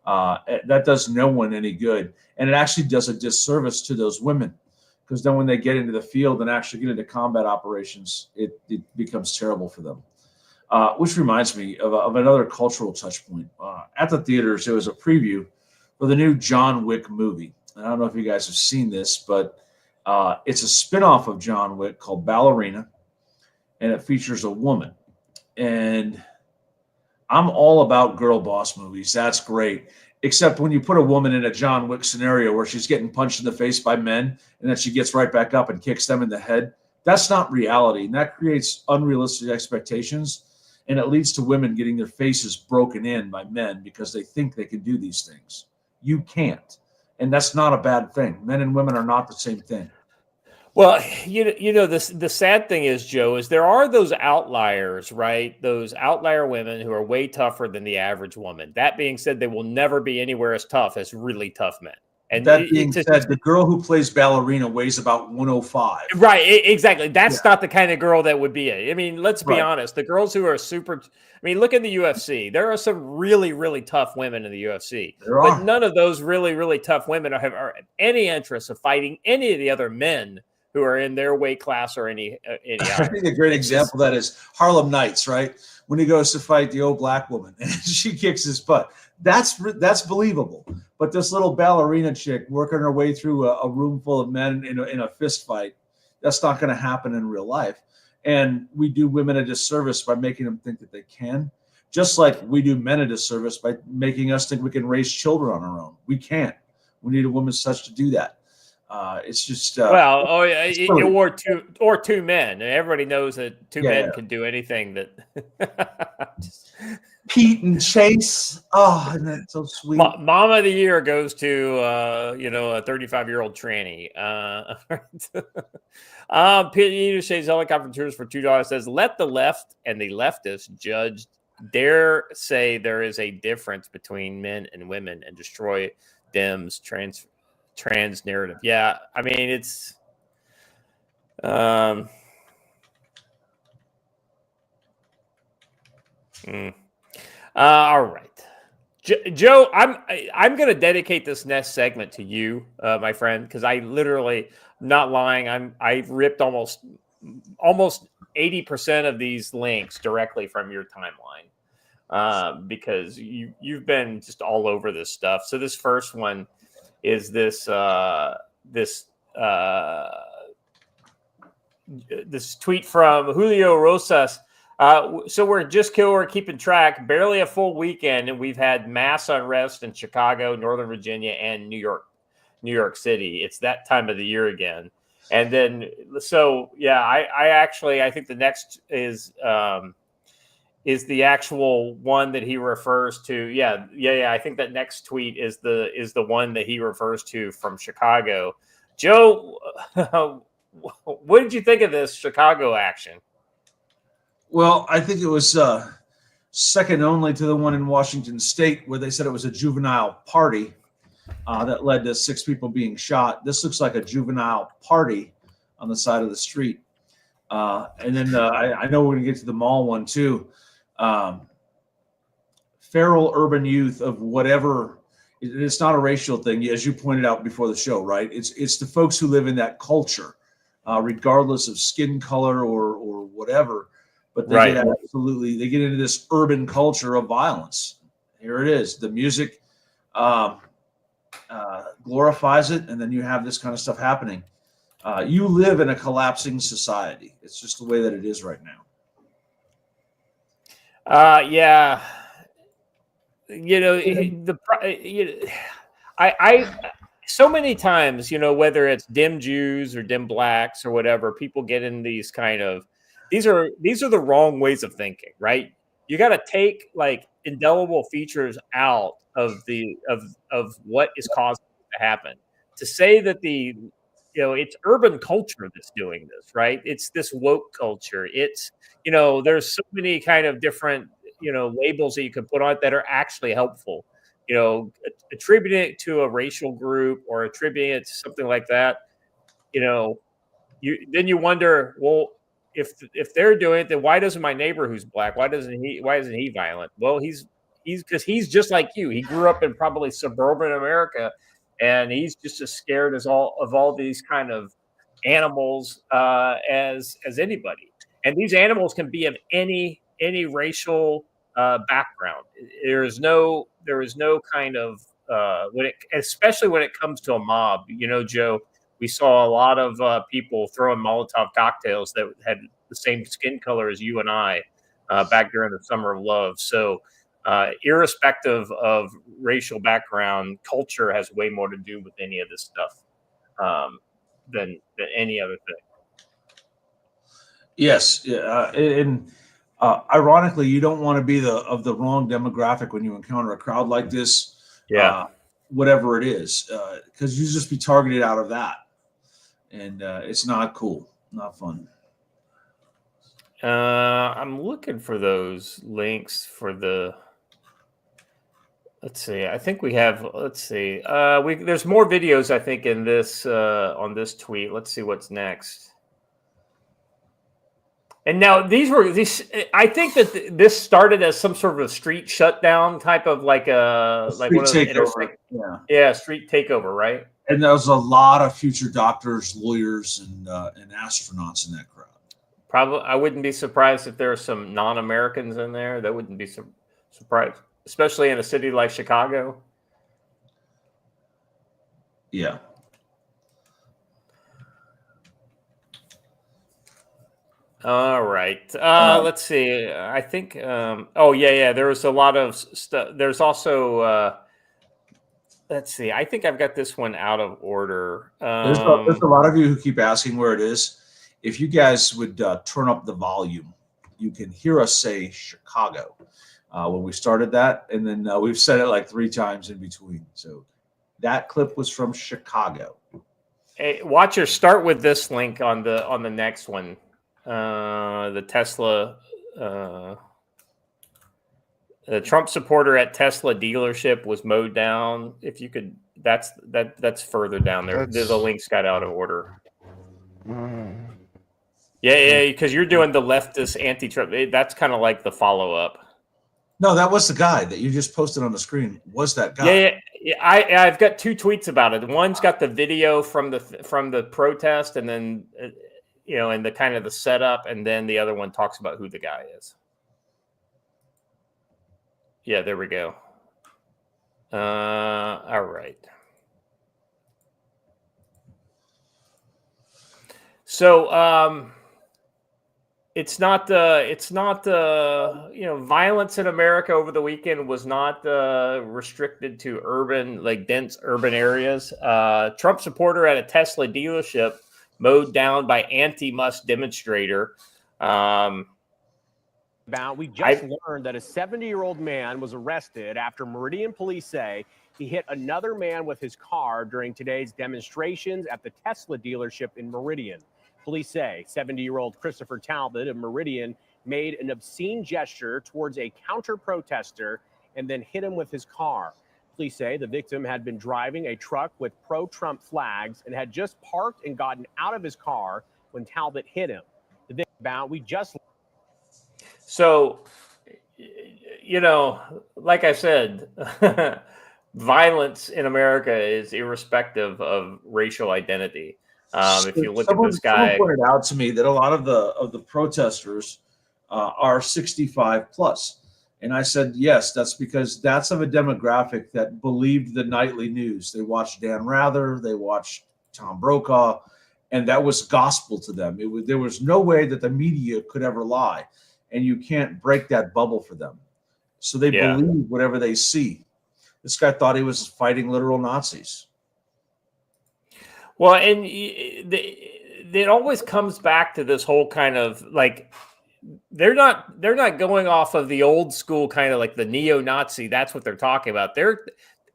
That does no one any good. And it actually does a disservice to those women because then when they get into the field and actually get into combat operations, it becomes terrible for them. Which reminds me of another cultural touch point. At the theaters, there was a preview for the new John Wick movie. And I don't know if you guys have seen this, but it's a spinoff of John Wick called Ballerina. And it features a woman. And I'm all about girl boss movies. That's great. Except when you put a woman in a John Wick scenario where she's getting punched in the face by men and then she gets right back up and kicks them in the head. That's not reality. And that creates unrealistic expectations. And it leads to women getting their faces broken in by men because they think they can do these things. You can't. And that's not a bad thing. Men and women are not the same thing. Well, the sad thing is, Joe, is there are those outliers, right? Those outlier women who are way tougher than the average woman. That being said, they will never be anywhere as tough as really tough men. And that being said, the girl who plays ballerina weighs about 105. Right, exactly. That's not the kind of girl that would be it. I mean, let's be Right. honest. The girls who are super, I mean, look at the UFC. There are some really, really tough women in the UFC, but none of those really, really tough women have any interest of fighting any of the other men who are in their weight class or any I think a great example of that is Harlem Nights, right? When he goes to fight the old black woman and she kicks his butt. That's believable. But this little ballerina chick working her way through a room full of men in a fist fight, that's not going to happen in real life. And we do women a disservice by making them think that they can, just like we do men a disservice by making us think we can raise children on our own. We can't. We need a woman's touch to do that. It's just or two men. Everybody knows that two men can do anything. That Pete and Chase. Oh, and that's so sweet. Mama of the year goes to a 35-year-old tranny. Peter Shays helicopter tours for $2 says, let the left and the leftists judge dare say there is a difference between men and women and destroy Dems trans narrative. Yeah, I mean it's all right. Joe, I'm going to dedicate this next segment to you, my friend, because I literally, not lying, I've ripped almost 80% of these links directly from your timeline, because you've been just all over this stuff. So this first one is this tweet from Julio Rosas. So we're keeping track. Barely a full weekend, and we've had mass unrest in Chicago, Northern Virginia, and New York City. It's that time of the year again. And then, so yeah, I think the next is the actual one that he refers to. Yeah. I think that next tweet is the one that he refers to from Chicago. Joe, what did you think of this Chicago action? Well, I think it was second only to the one in Washington State where they said it was a juvenile party that led to 6 people being shot. This looks like a juvenile party on the side of the street. And then I know we're going to get to the mall one too. Feral urban youth of whatever. It's not a racial thing, as you pointed out before the show, right? It's the folks who live in that culture, regardless of skin color or whatever. But they get into this urban culture of violence. Here it is. The music glorifies it, and then you have this kind of stuff happening. You live in a collapsing society. It's just the way that it is right now. Yeah. So many times, whether it's dim Jews or dim blacks or whatever, people get in these kind of. These are the wrong ways of thinking, right? You got to take like indelible features out of what is causing it to happen. To say that it's urban culture that's doing this, right? It's this woke culture. It's there's so many kind of different labels that you can put on it that are actually helpful. Attributing it to a racial group or attributing it to something like that. You wonder, well, if they're doing it, then why doesn't my neighbor who's black, why isn't he violent? Well, he's because he's just like you. He grew up in probably suburban America, and he's just as scared of all these kind of animals as anybody. And these animals can be of any racial background. There is no kind of especially when it comes to a mob. Joe, we saw a lot of people throwing Molotov cocktails that had the same skin color as you and I back during the Summer of Love. So irrespective of racial background, culture has way more to do with any of this stuff than any other thing. Yes. And ironically, you don't want to be of the wrong demographic when you encounter a crowd like this. Yeah. Whatever it is, because you just be targeted out of that. And it's not cool, not fun. I'm looking for those links for the. Let's see. I think we have. Let's see. There's more videos. I think in this on this tweet. Let's see what's next. And now these. I think that this started as some sort of a street shutdown type of like one of those takeover. Yeah, street takeover, right? And there was a lot of future doctors, lawyers, and astronauts in that crowd. Probably, I wouldn't be surprised if there are some non-Americans in there. That wouldn't be surprised, especially in a city like Chicago. Yeah. All right. Let's see. I think. There was a lot of stuff. There's also. Let's see. I think I've got this one out of order. There's a lot of you who keep asking where it is. If you guys would turn up the volume, you can hear us say Chicago when we started that, and then we've said it like 3 times in between. So that clip was from Chicago. Hey, watchers, start with this link on the next one. The Tesla, the Trump supporter at Tesla dealership was mowed down. If you could, that's further down there. There's a links got out of order. Yeah, because you're doing the leftist anti-Trump. That's kind of like the follow-up. No, that was the guy that you just posted on the screen. Was that guy? Yeah. I've got 2 tweets about it. One's got the video from the protest, and then and the kind of the setup, and then the other one talks about who the guy is. Yeah, there we go. All right. So it's not violence in America over the weekend was not restricted to urban, like dense urban areas. Trump supporter at a Tesla dealership mowed down by anti-Musk demonstrator. We just learned that a 70-year-old man was arrested after Meridian police say he hit another man with his car during today's demonstrations at the Tesla dealership in Meridian. Police say 70-year-old Christopher Talbot of Meridian made an obscene gesture towards a counter-protester and then hit him with his car. Police say the victim had been driving a truck with pro-Trump flags and had just parked and gotten out of his car when Talbot hit him. The victim we just. So, like I said, violence in America is irrespective of racial identity. If you look at this guy, someone pointed out to me that a lot of the protesters are 65 plus, and I said yes, that's because that's of a demographic that believed the nightly news. They watched Dan Rather, they watched Tom Brokaw, and that was gospel to them. There was no way that the media could ever lie, and you can't break that bubble for them. So they believe whatever they see. This guy thought he was fighting literal Nazis. Well, and it always comes back to this whole kind of like they're not going off of the old school kind of like the neo-Nazi. That's what they're talking about.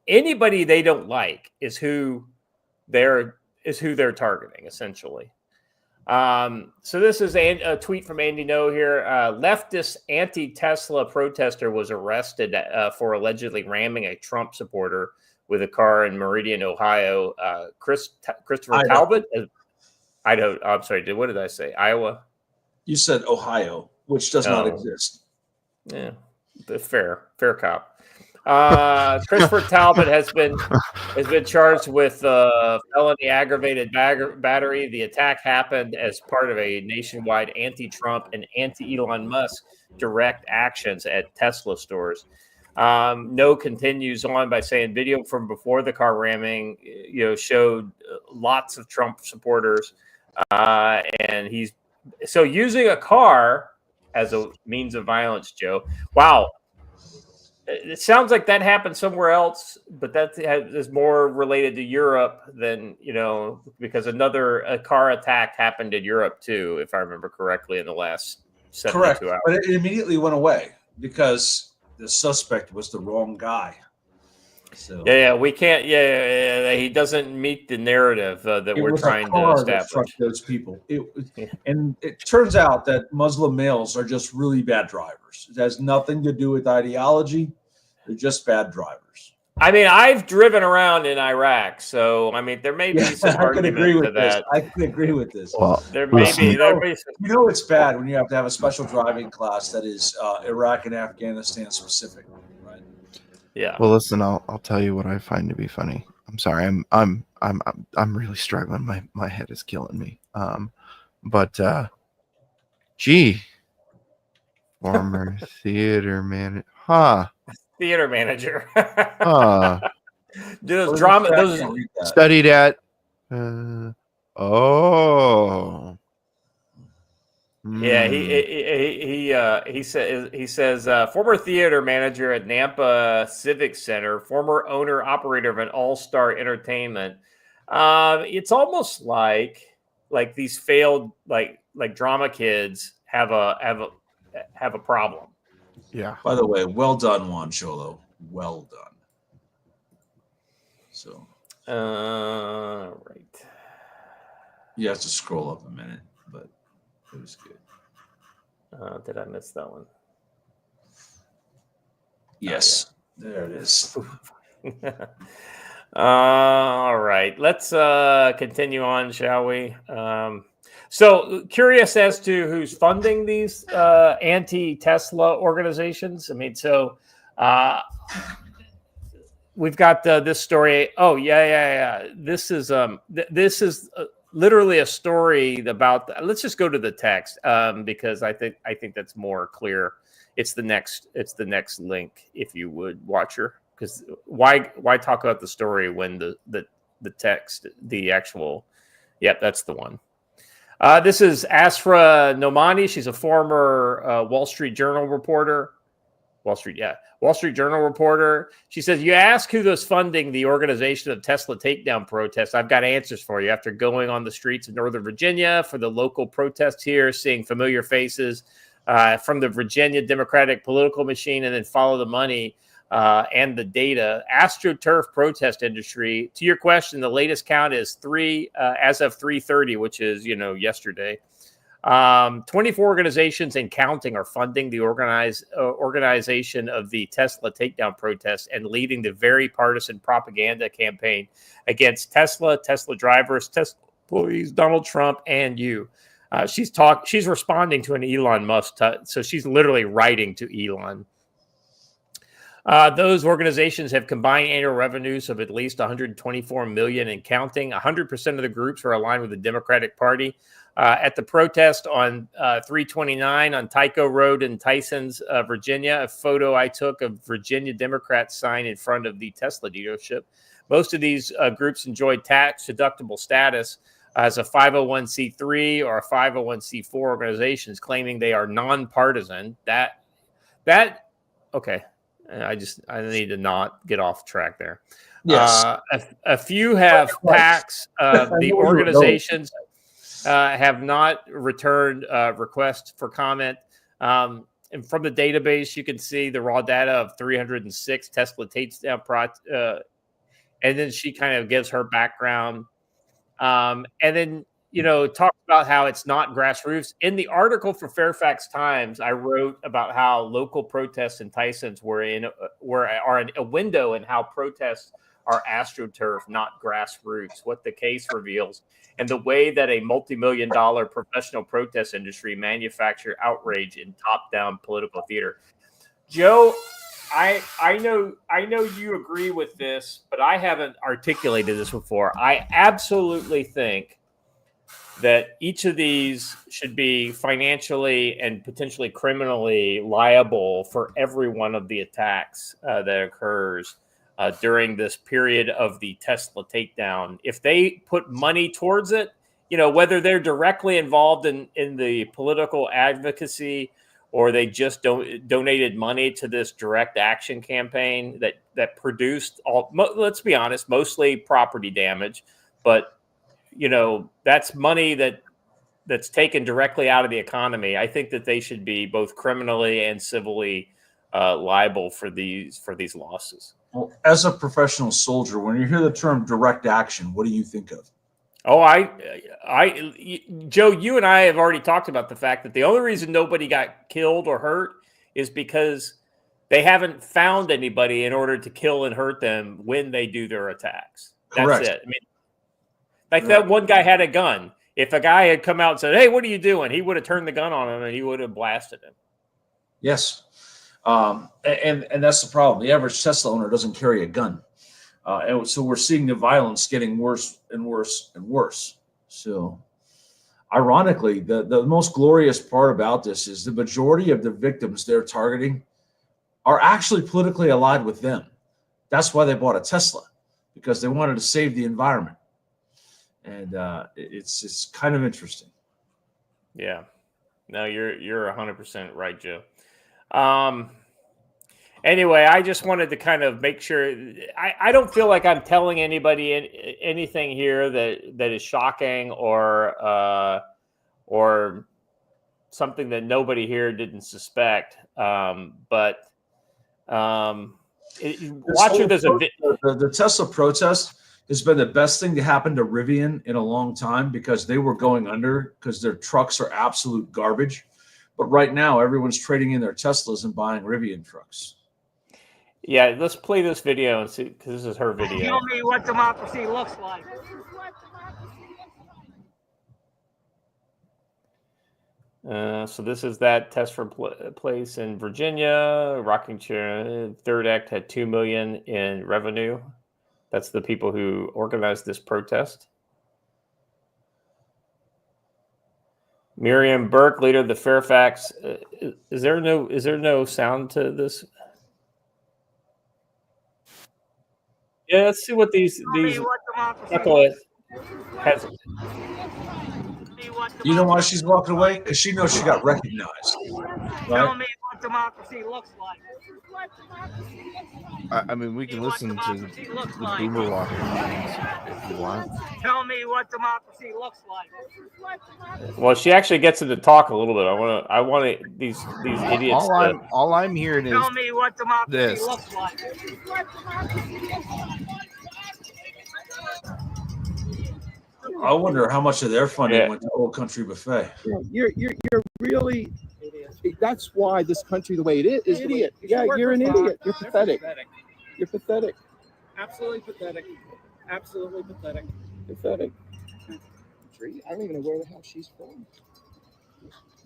Anybody they don't like is who they're targeting essentially. So this is a tweet from Andy No here. Leftist anti-Tesla protester was arrested for allegedly ramming a Trump supporter with a car in Meridian, Ohio. Christopher Talbot. I'm sorry. What did I say? Iowa. You said Ohio, which does not exist. Yeah, the fair cop. Christopher Talbot has been charged with felony aggravated battery. The attack happened as part of a nationwide anti-Trump and anti-Elon Musk direct actions at Tesla stores. No continues on by saying video from before the car ramming, showed lots of Trump supporters, and he's using a car as a means of violence. Joe, wow. It sounds like that happened somewhere else, but that is more related to Europe than, because a car attack happened in Europe too, if I remember correctly, in the last 72 hours. But it immediately went away because the suspect was the wrong guy. So we can't. He doesn't meet the narrative that we're trying to establish. Those people, and it turns out that Muslim males are just really bad drivers. It has nothing to do with ideology. They're just bad drivers. I mean, I've driven around in Iraq, so I mean, there may be some I can agree argument to with this. that. I can agree with this. Well, There may listen, be. There may be some, You know it's bad when you have to have a special driving class that is Iraq and Afghanistan specific, right? yeah. well, listen. I'll tell you what I find to be funny. I'm sorry. I'm really struggling. My head is killing me. But former theater man, Theater manager. Do those I those can't read that. studied at. Oh. Yeah, Hmm. he says former theater manager at Nampa Civic Center, former owner operator of an all-star entertainment. It's almost like these failed like drama kids have a problem. Yeah. By the way, well done, Juan Cholo. Well done. So Right. you have to scroll up a minute, but it was good. Did I miss that one? Yes, there it is. All right, let's continue on, shall we? So curious as to who's funding these anti-Tesla organizations. I mean, so we've got this story. Oh, yeah. This is literally a story about. Let's just go to the text because I think that's more clear. It's the next link, if you would, watcher. Because why talk about the story when the text, the actual, that's the one. This is Asra Nomani. She's a former Wall Street Journal reporter. Wall Street Journal reporter. She says, you ask who was funding the organization of Tesla takedown protests. I've got answers for you. After going on the streets of Northern Virginia for the local protests here, seeing familiar faces from the Virginia Democratic political machine, and then follow the money and the data. AstroTurf protest industry. To your question, the latest count is as of 3:30, which is yesterday. 24 organizations and counting are funding the organization of the Tesla takedown protests and leading the very partisan propaganda campaign against Tesla drivers, Tesla employees, Donald Trump, and you. She's responding to an Elon Musk, so she's literally writing to Elon. Those organizations have combined annual revenues of at least 124 million and counting. 100% of the groups are aligned with the Democratic Party. At the protest on 329 on Tyco Road in Tysons, Virginia, a photo I took of Virginia Democrats sign in front of the Tesla dealership. Most of these groups enjoyed tax-deductible status as a 501c3 or a 501c4 organizations, claiming they are nonpartisan. Okay. I need to not get off track there. Yes. A few have PACs. The organizations have not returned requests for comment. And from the database, you can see the raw data of 306 Tesla takedown and then she kind of gives her background. And then, talks about how it's not grassroots. In the article for Fairfax Times, I wrote about how local protests in Tysons are a window in how protests are AstroTurf, not grassroots, what the case reveals, and the way that a multi-million-dollar professional protest industry manufacture outrage in top-down political theater. Joe, I know you agree with this, but I haven't articulated this before. I absolutely think that each of these should be financially and potentially criminally liable for every one of the attacks that occurs during this period of the Tesla takedown. If they put money towards it, whether they're directly involved in the political advocacy or they just donated money to this direct action campaign that produced let's be honest, mostly property damage, but that's money that's taken directly out of the economy. I think that they should be both criminally and civilly liable for these losses. Well, as a professional soldier, when you hear the term direct action, what do you think of? Oh, Joe, you and I have already talked about the fact that the only reason nobody got killed or hurt is because they haven't found anybody in order to kill and hurt them when they do their attacks. That's Correct. it. I mean, like that one guy had a gun. If a guy had come out and said, "Hey, what are you doing?" he would have turned the gun on him and he would have blasted him. Yes. And that's the problem. The average Tesla owner doesn't carry a gun. And so we're seeing the violence getting worse and worse and worse. So ironically, the most glorious part about this is the majority of the victims they're targeting are actually politically allied with them. That's why they bought a Tesla, because they wanted to save the environment. And it's kind of interesting. Yeah. No, you're 100% right, Joe. Anyway, I just wanted to kind of make sure. I don't feel like I'm telling anybody anything here that is shocking or something that nobody here didn't suspect. But watching this, the Tesla protest has been the best thing to happen to Rivian in a long time, because they were going under because their trucks are absolute garbage. But right now, everyone's trading in their Teslas and buying Rivian trucks. Yeah, let's play this video and see, because this is her video. Tell me what democracy looks like. So this is that test for place in Virginia. Rocking Chair Third Act had $2 million in revenue. That's the people who organized this protest. Miriam Burke, leader of the Fairfax. Is there no sound to this? Yeah, let's see what these knuckleheads has. You know why she's walking away? Because she knows she got recognized. Tell Right? me what democracy looks like. I mean, we can listen to the Boomer Walker if you want. Tell me what democracy looks like. Well, she actually gets into talk a little bit. I want these idiots. All I'm hearing is Tell me what democracy this. looks like. I wonder how much of their funding went to Old Country Buffet. You're really. That's why this country the way it is idiot. Yeah, you're an idiot. You're pathetic. You're pathetic. Absolutely pathetic. Absolutely pathetic. Pathetic. I don't even know where the hell she's from.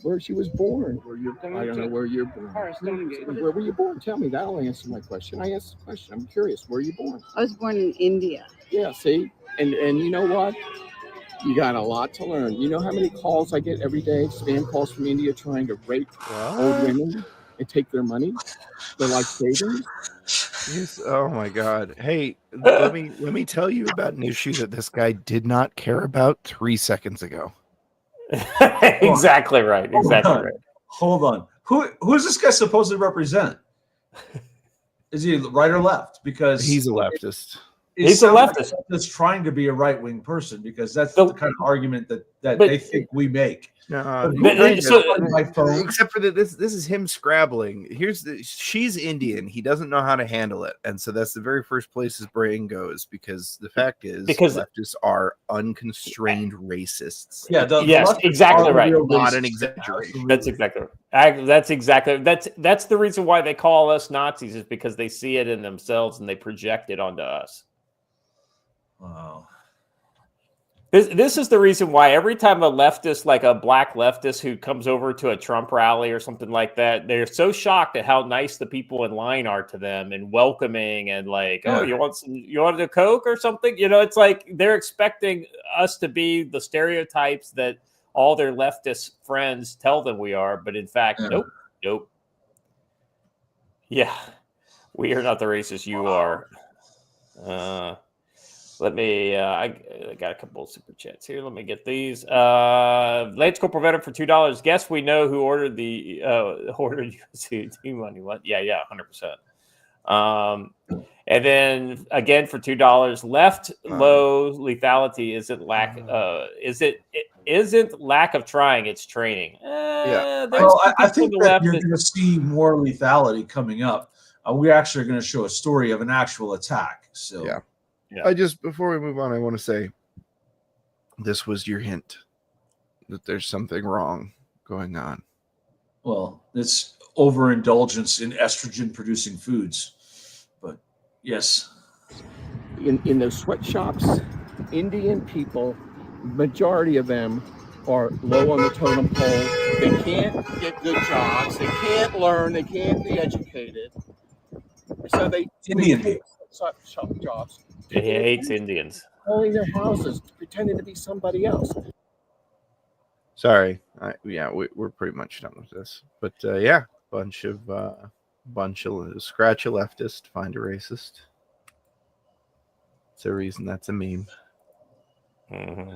Where she was born. I don't know where you're born. Where were you born? Tell me. That'll answer my question. I asked the question. I'm curious. Where were you born? I was born in India. Yeah. See, and you know what? You got a lot to learn. You know how many calls I get every day, spam calls from India trying to rape old women and take their money, their life savings? Yes. Oh my God! Hey, let me tell you about an issue that this guy did not care about 3 seconds ago. Exactly right. Exactly right. Hold on. Who's this guy supposed to represent? Is he right or left? Because He's a leftist. He's a leftist. That's trying to be a right-wing person, because that's the kind of argument that they think we make. Except for that, this is him scrabbling. She's Indian. He doesn't know how to handle it, and so that's the very first place his brain goes. Because the fact is, leftists are unconstrained racists. Yeah, yes, exactly right. Not an exaggeration. That's exactly right. That's the reason why they call us Nazis, is because they see it in themselves and they project it onto us. Wow. This is the reason why every time a leftist, like a black leftist who comes over to a Trump rally or something like that, they're so shocked at how nice the people in line are to them and welcoming and like, oh, you want a Coke or something? You know, it's like they're expecting us to be the stereotypes that all their leftist friends tell them we are. But in fact, nope. Yeah, we are not the racist you are. Let me, I got a couple of super chats here. Let me get these. Lance Corporal Veteran for $2. Guess we know who ordered the ordered USD money. What? Yeah, 100%. And then again for $2, left low lethality isn't lack isn't lack of trying, it's training. Well, I think that you're going to see more lethality coming up. We actually are going to show a story of an actual attack. So yeah. I just, before we move on, I want to say this was your hint that there's something wrong going on. Well, it's overindulgence in estrogen producing foods. But yes. In those sweatshops, Indian people, majority of them are low on the totem pole. They can't get good jobs. They can't learn. They can't be educated. So they Indian take people. jobs. He hates Indians. Calling their houses, pretending to be somebody else. Sorry. We're pretty much done with this. But yeah, bunch of scratch a leftist, find a racist. It's a reason that's a meme. Mm-hmm.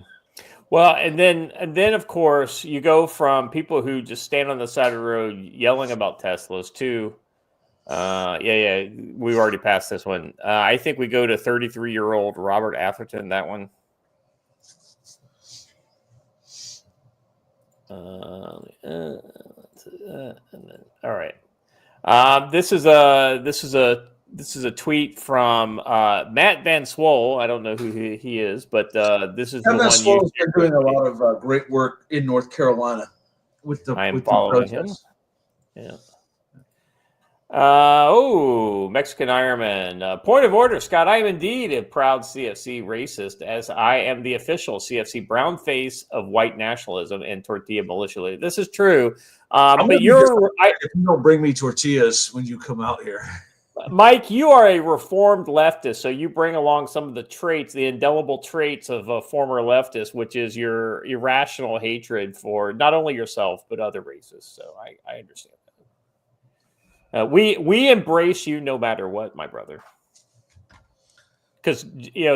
Well, and then of course you go from people who just stand on the side of the road yelling about Teslas to, we've already passed this one. I think we go to 33-year-old Robert Atherton. That one. All right. This is a tweet from Matt Van Swole. I don't know who he is, but this is Matt the Van one Swole has been doing a lot of great work in North Carolina with the. I am with following the him. protests. Yeah. Mexican Ironman. Point of order, Scott. I am indeed a proud CFC racist, as I am the official CFC brown face of white nationalism and tortilla militia leader. This is true. But if you don't bring me tortillas when you come out here. Mike, you are a reformed leftist, so you bring along some of the traits, the indelible traits of a former leftist, which is your irrational hatred for not only yourself but other races. So I understand that. We embrace you no matter what, my brother, because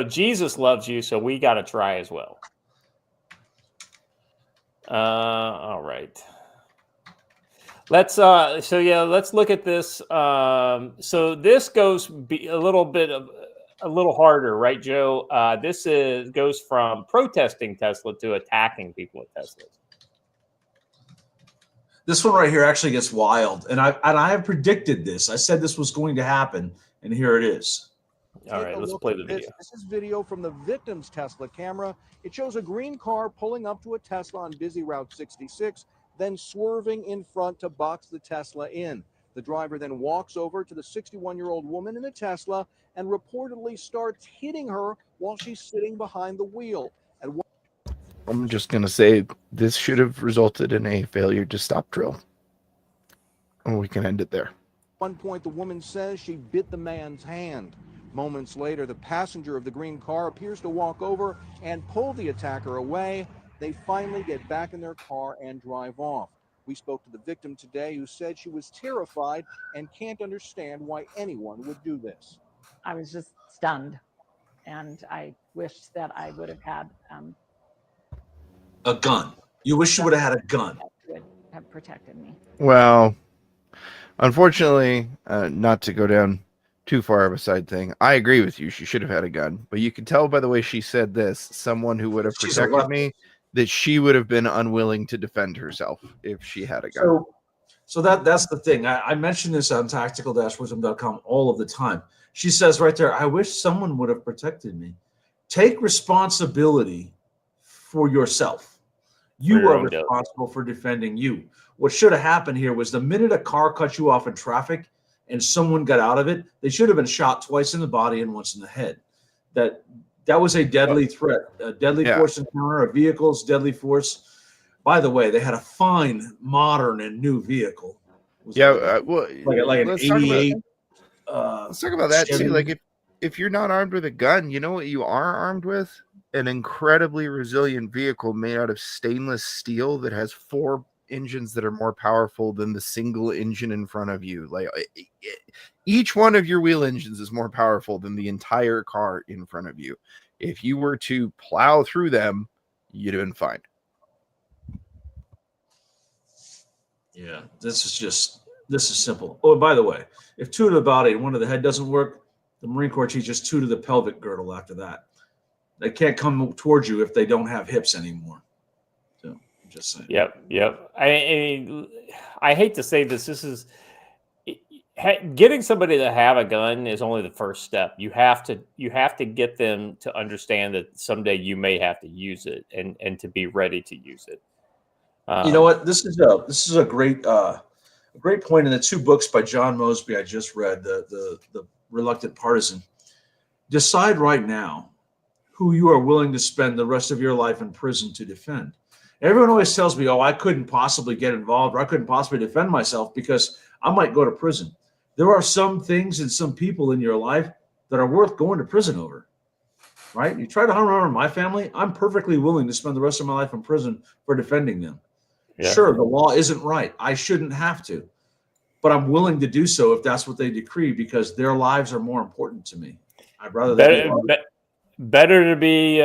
Jesus loves you, so we got to try as well. All right. Let's look at this. So this goes a little harder, right, Joe? This goes from protesting Tesla to attacking people with Teslas. This one right here actually gets wild, and I have predicted this. I said this was going to happen, and here it is. All right, let's play the video. This is video from the victim's Tesla camera. It shows a green car pulling up to a Tesla on busy Route 66. Then swerving in front to box the Tesla in. The driver then walks over to the 61-year-old woman in the Tesla and reportedly starts hitting her while she's sitting behind the wheel. I'm just going to say this should have resulted in a failure to stop drill. And we can end it there. At one point, the woman says she bit the man's hand. Moments later, the passenger of the green car appears to walk over and pull the attacker away. They finally get back in their car and drive off. We spoke to the victim today, who said she was terrified and can't understand why anyone would do this. I was just stunned, and I wish that I would have had a gun. You wish you would have had a gun. That would have protected me. Well, unfortunately, not to go down too far of a side thing, I agree with you. She should have had a gun, but you can tell by the way she said this, someone who would have protected me, that she would have been unwilling to defend herself if she had a gun. So that's the thing. I mention this on tactical-wisdom.com all of the time. She says right there, I wish someone would have protected me. Take responsibility for yourself. You are responsible for defending you. What should have happened here was the minute a car cut you off in traffic and someone got out of it, they should have been shot twice in the body and once in the head. That was a deadly threat, a deadly force encounter, a vehicle's deadly force. By the way, they had a fine, modern, and new vehicle. Like an 88. Let's talk about that too. Like if you're not armed with a gun, you know what you are armed with? An incredibly resilient vehicle made out of stainless steel that has 4 engines that are more powerful than the single engine in front of you. Like each one of your wheel engines is more powerful than the entire car in front of you. If you were to plow through them, you'd have been fine. Yeah, this is simple. Oh, by the way, if 2 to the body and 1 to the head doesn't work, the Marine Corps teaches 2 to the pelvic girdle after that. They can't come towards you if they don't have hips anymore. So I'm just saying. Yep. I hate to say this. This is getting somebody to have a gun is only the first step. You have to get them to understand that someday you may have to use it and to be ready to use it. You know what? This is a great a great point in the 2 books by John Mosby I just read, the Reluctant Partisan. Decide right now who you are willing to spend the rest of your life in prison to defend. Everyone always tells me, oh, I couldn't possibly get involved, or I couldn't possibly defend myself because I might go to prison. There are some things and some people in your life that are worth going to prison over, right? You try to harm my family, I'm perfectly willing to spend the rest of my life in prison for defending them. Yeah. Sure, the law isn't right. I shouldn't have to, but I'm willing to do so if that's what they decree, because their lives are more important to me. I'd rather better to be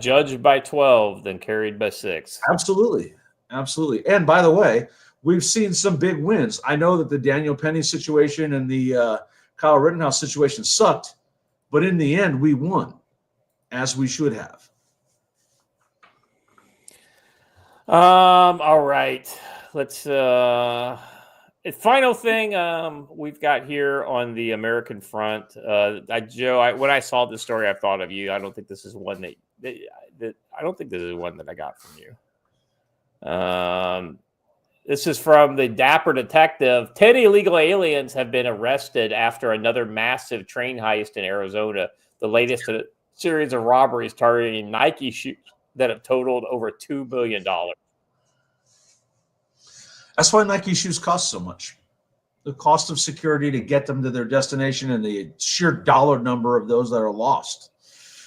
judged by 12 than carried by 6. Absolutely. Absolutely. And by the way, we've seen some big wins. I know that the Daniel Penny situation and the Kyle Rittenhouse situation sucked, but in the end, we won, as we should have. All right. Let's final thing we've got here on the American front. Joe, when I saw this story, I thought of you. I don't think this is one that I don't think this is one that I got from you. This is from the Dapper Detective. 10 illegal aliens have been arrested after another massive train heist in Arizona, the latest in a series of robberies targeting Nike shoes that have totaled over $2 billion. That's why Nike shoes cost so much. The cost of security to get them to their destination and the sheer dollar number of those that are lost.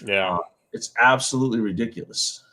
Yeah. It's absolutely ridiculous.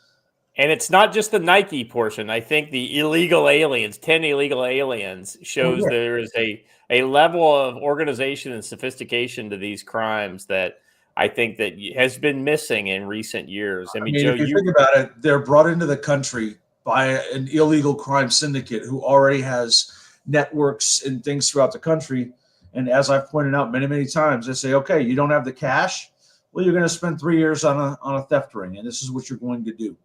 And it's not just the Nike portion. I think the illegal aliens, 10 illegal aliens, shows there is a level of organization and sophistication to these crimes that I think that has been missing in recent years. I mean, Joe, if you think about it, they're brought into the country by an illegal crime syndicate who already has networks and things throughout the country. And as I've pointed out many, many times, they say, okay, you don't have the cash. Well, you're going to spend 3 years on a theft ring, and this is what you're going to do.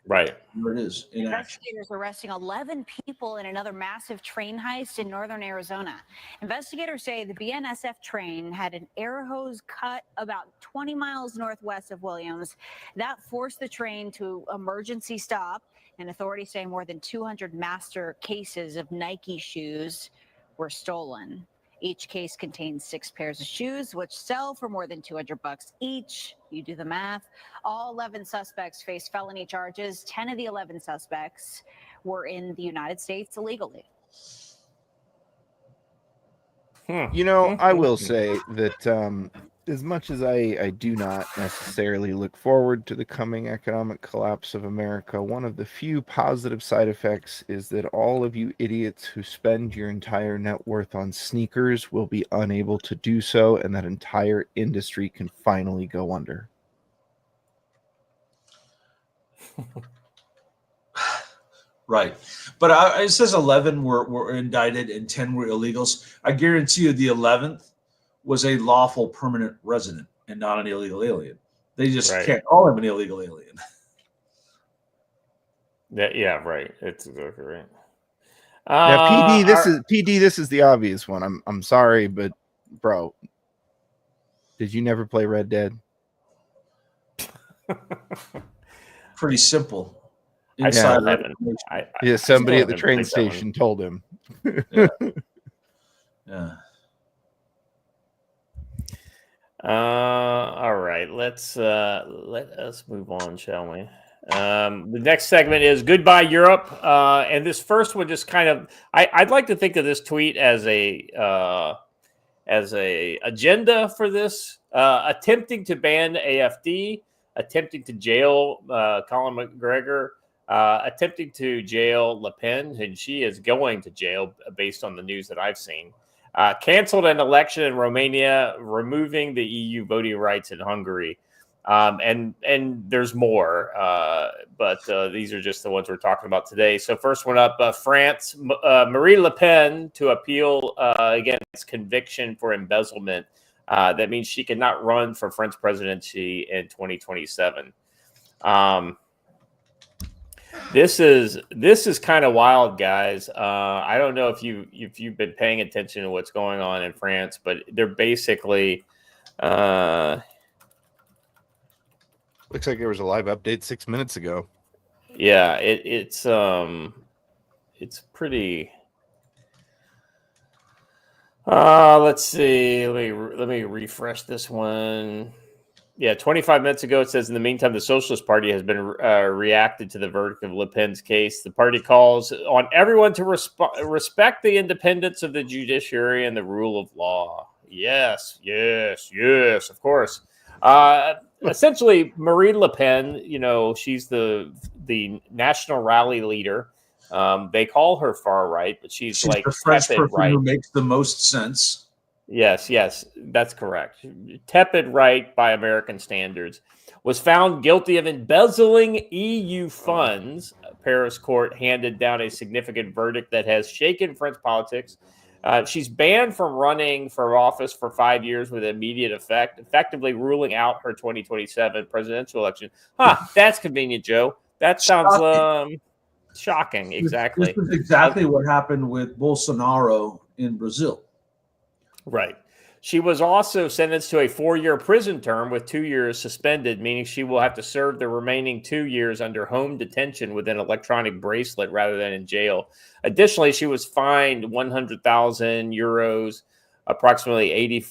Right. Here it is. Investigators arresting 11 people in another massive train heist in northern Arizona. Investigators say the BNSF train had an air hose cut about 20 miles northwest of Williams. That forced the train to emergency stop, and authorities say more than 200 master cases of Nike shoes were stolen. Each case contains 6 pairs of shoes, which sell for more than $200 each. You do the math. All 11 suspects face felony charges. 10 of the 11 suspects were in the United States illegally. You know, I will say that as much as I do not necessarily look forward to the coming economic collapse of America, one of the few positive side effects is that all of you idiots who spend your entire net worth on sneakers will be unable to do so, and that entire industry can finally go under. Right. But it says 11 were indicted and 10 were illegals. I guarantee you the 11th was a lawful permanent resident and not an illegal alien. They just can't call him an illegal alien. Yeah, right. It's exactly right. Now, PD. This is the obvious one. I'm sorry, but bro, did you never play Red Dead? Pretty simple. Inside somebody at the train station told him. Yeah. All right, let us move on, shall we? The next segment is Goodbye Europe, and this first one just kind of I'd like to think of this tweet as a agenda for this, attempting to ban AFD, attempting to jail Colin McGregor, attempting to jail Le Pen, and she is going to jail based on the news that I've seen. Canceled an election in Romania, removing the EU voting rights in Hungary. And there's more, but these are just the ones we're talking about today. So first one up, France, Marine Le Pen to appeal against conviction for embezzlement. That means she cannot run for French presidency in 2027. This is kind of wild, guys. I don't know if you've been paying attention to what's going on in France, but they're basically looks like there was a live update 6 minutes ago. Yeah, it's pretty. Let's see. Let me refresh this one. Yeah, 25 minutes ago, it says, in the meantime, the Socialist Party has been reacted to the verdict of Le Pen's case. The party calls on everyone to respect the independence of the judiciary and the rule of law. Yes, of course. Essentially, Marine Le Pen, she's the national rally leader. They call her far right, but she's like the French tepid person right. who makes the most sense. Yes, that's correct. Tepid right by American standards, was found guilty of embezzling EU funds. Paris court handed down a significant verdict that has shaken French politics. She's banned from running for office for 5 years with immediate effect, effectively ruling out her 2027 presidential election. That's convenient, Joe. That sounds shocking. Exactly. This is exactly what happened with Bolsonaro in Brazil. Right. She was also sentenced to a 4-year prison term with 2 years suspended, meaning she will have to serve the remaining 2 years under home detention with an electronic bracelet rather than in jail. Additionally, she was fined 100,000 euros, approximately 80.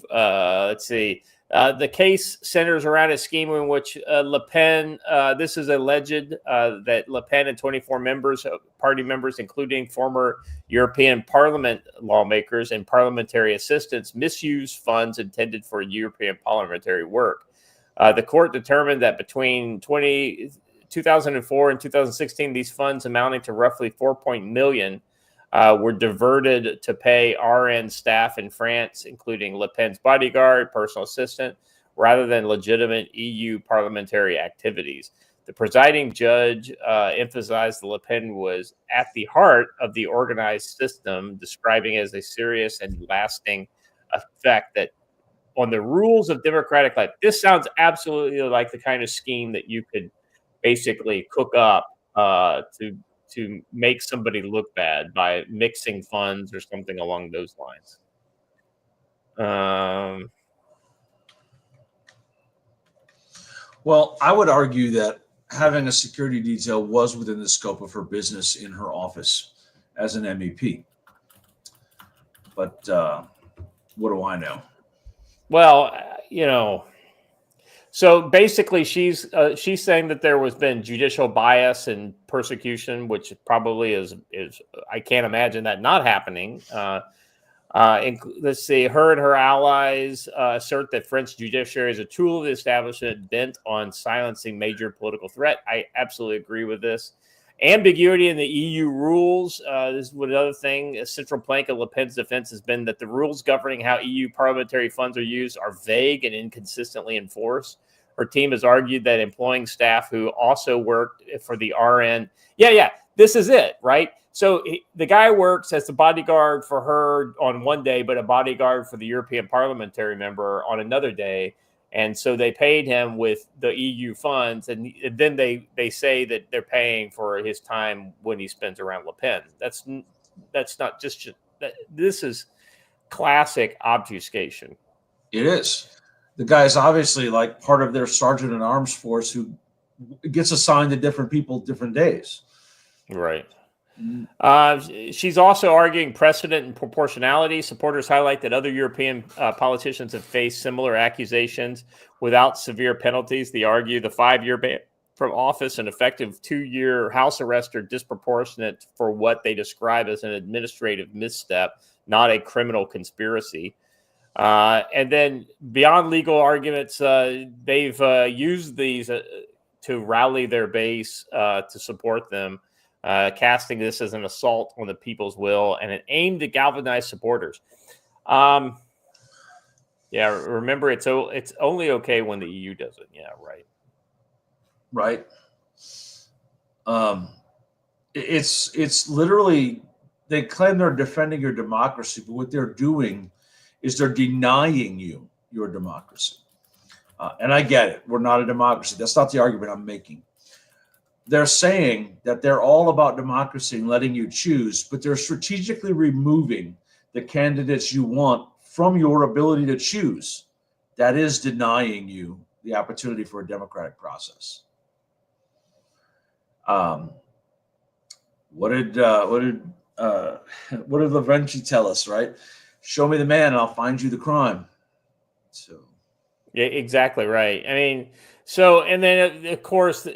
The case centers around a scheme in which Le Pen, this is alleged that Le Pen and 24 party members, including former European Parliament lawmakers and parliamentary assistants, misuse funds intended for European parliamentary work. The court determined that between 2004 and 2016, these funds amounting to roughly 4 million were diverted to pay RN staff in France, including Le Pen's bodyguard, personal assistant, rather than legitimate EU parliamentary activities. The presiding judge emphasized that Le Pen was at the heart of the organized system, describing it as a serious and lasting effect that on the rules of democratic life. This sounds absolutely like the kind of scheme that you could basically cook up to make somebody look bad by mixing funds or something along those lines. Well, I would argue that having a security detail was within the scope of her business in her office as an MEP. But what do I know? Well, so basically, she's saying that there was been judicial bias and persecution, which probably is I can't imagine that not happening. Let's see, her and her allies assert that French judiciary is a tool of the establishment bent on silencing major political threat. I absolutely agree with this. Ambiguity in the EU rules. This is another thing. A central plank of Le Pen's defense has been that the rules governing how EU parliamentary funds are used are vague and inconsistently enforced. Her team has argued that employing staff who also worked for the RN. Yeah, this is it, right? So the guy works as the bodyguard for her on one day, but a bodyguard for the European parliamentary member on another day. And so they paid him with the EU funds, and then they say that they're paying for his time when he spends around Le Pen. That's not just this is classic obfuscation. It is. The guy is obviously like part of their sergeant in arms force who gets assigned to different people different days. Right. She's also arguing precedent and proportionality. Supporters highlight that other European politicians have faced similar accusations without severe penalties. They argue the 5-year ban from office and effective 2-year house arrest are disproportionate for what they describe as an administrative misstep, not a criminal conspiracy. And then beyond legal arguments, they've used these to rally their base to support them. Casting this as an assault on the people's will and an aim to galvanize supporters. Remember, it's only okay when the EU does it. Yeah, right. It's literally, they claim they're defending your democracy, but what they're doing is they're denying you your democracy. And I get it. We're not a democracy. That's not the argument I'm making. They're saying that they're all about democracy and letting you choose, but they're strategically removing the candidates you want from your ability to choose. That is denying you the opportunity for a democratic process. What did Lavrenti tell us, right? show me the man and I'll find you the crime. So Yeah, exactly right. I mean, so, and then of course,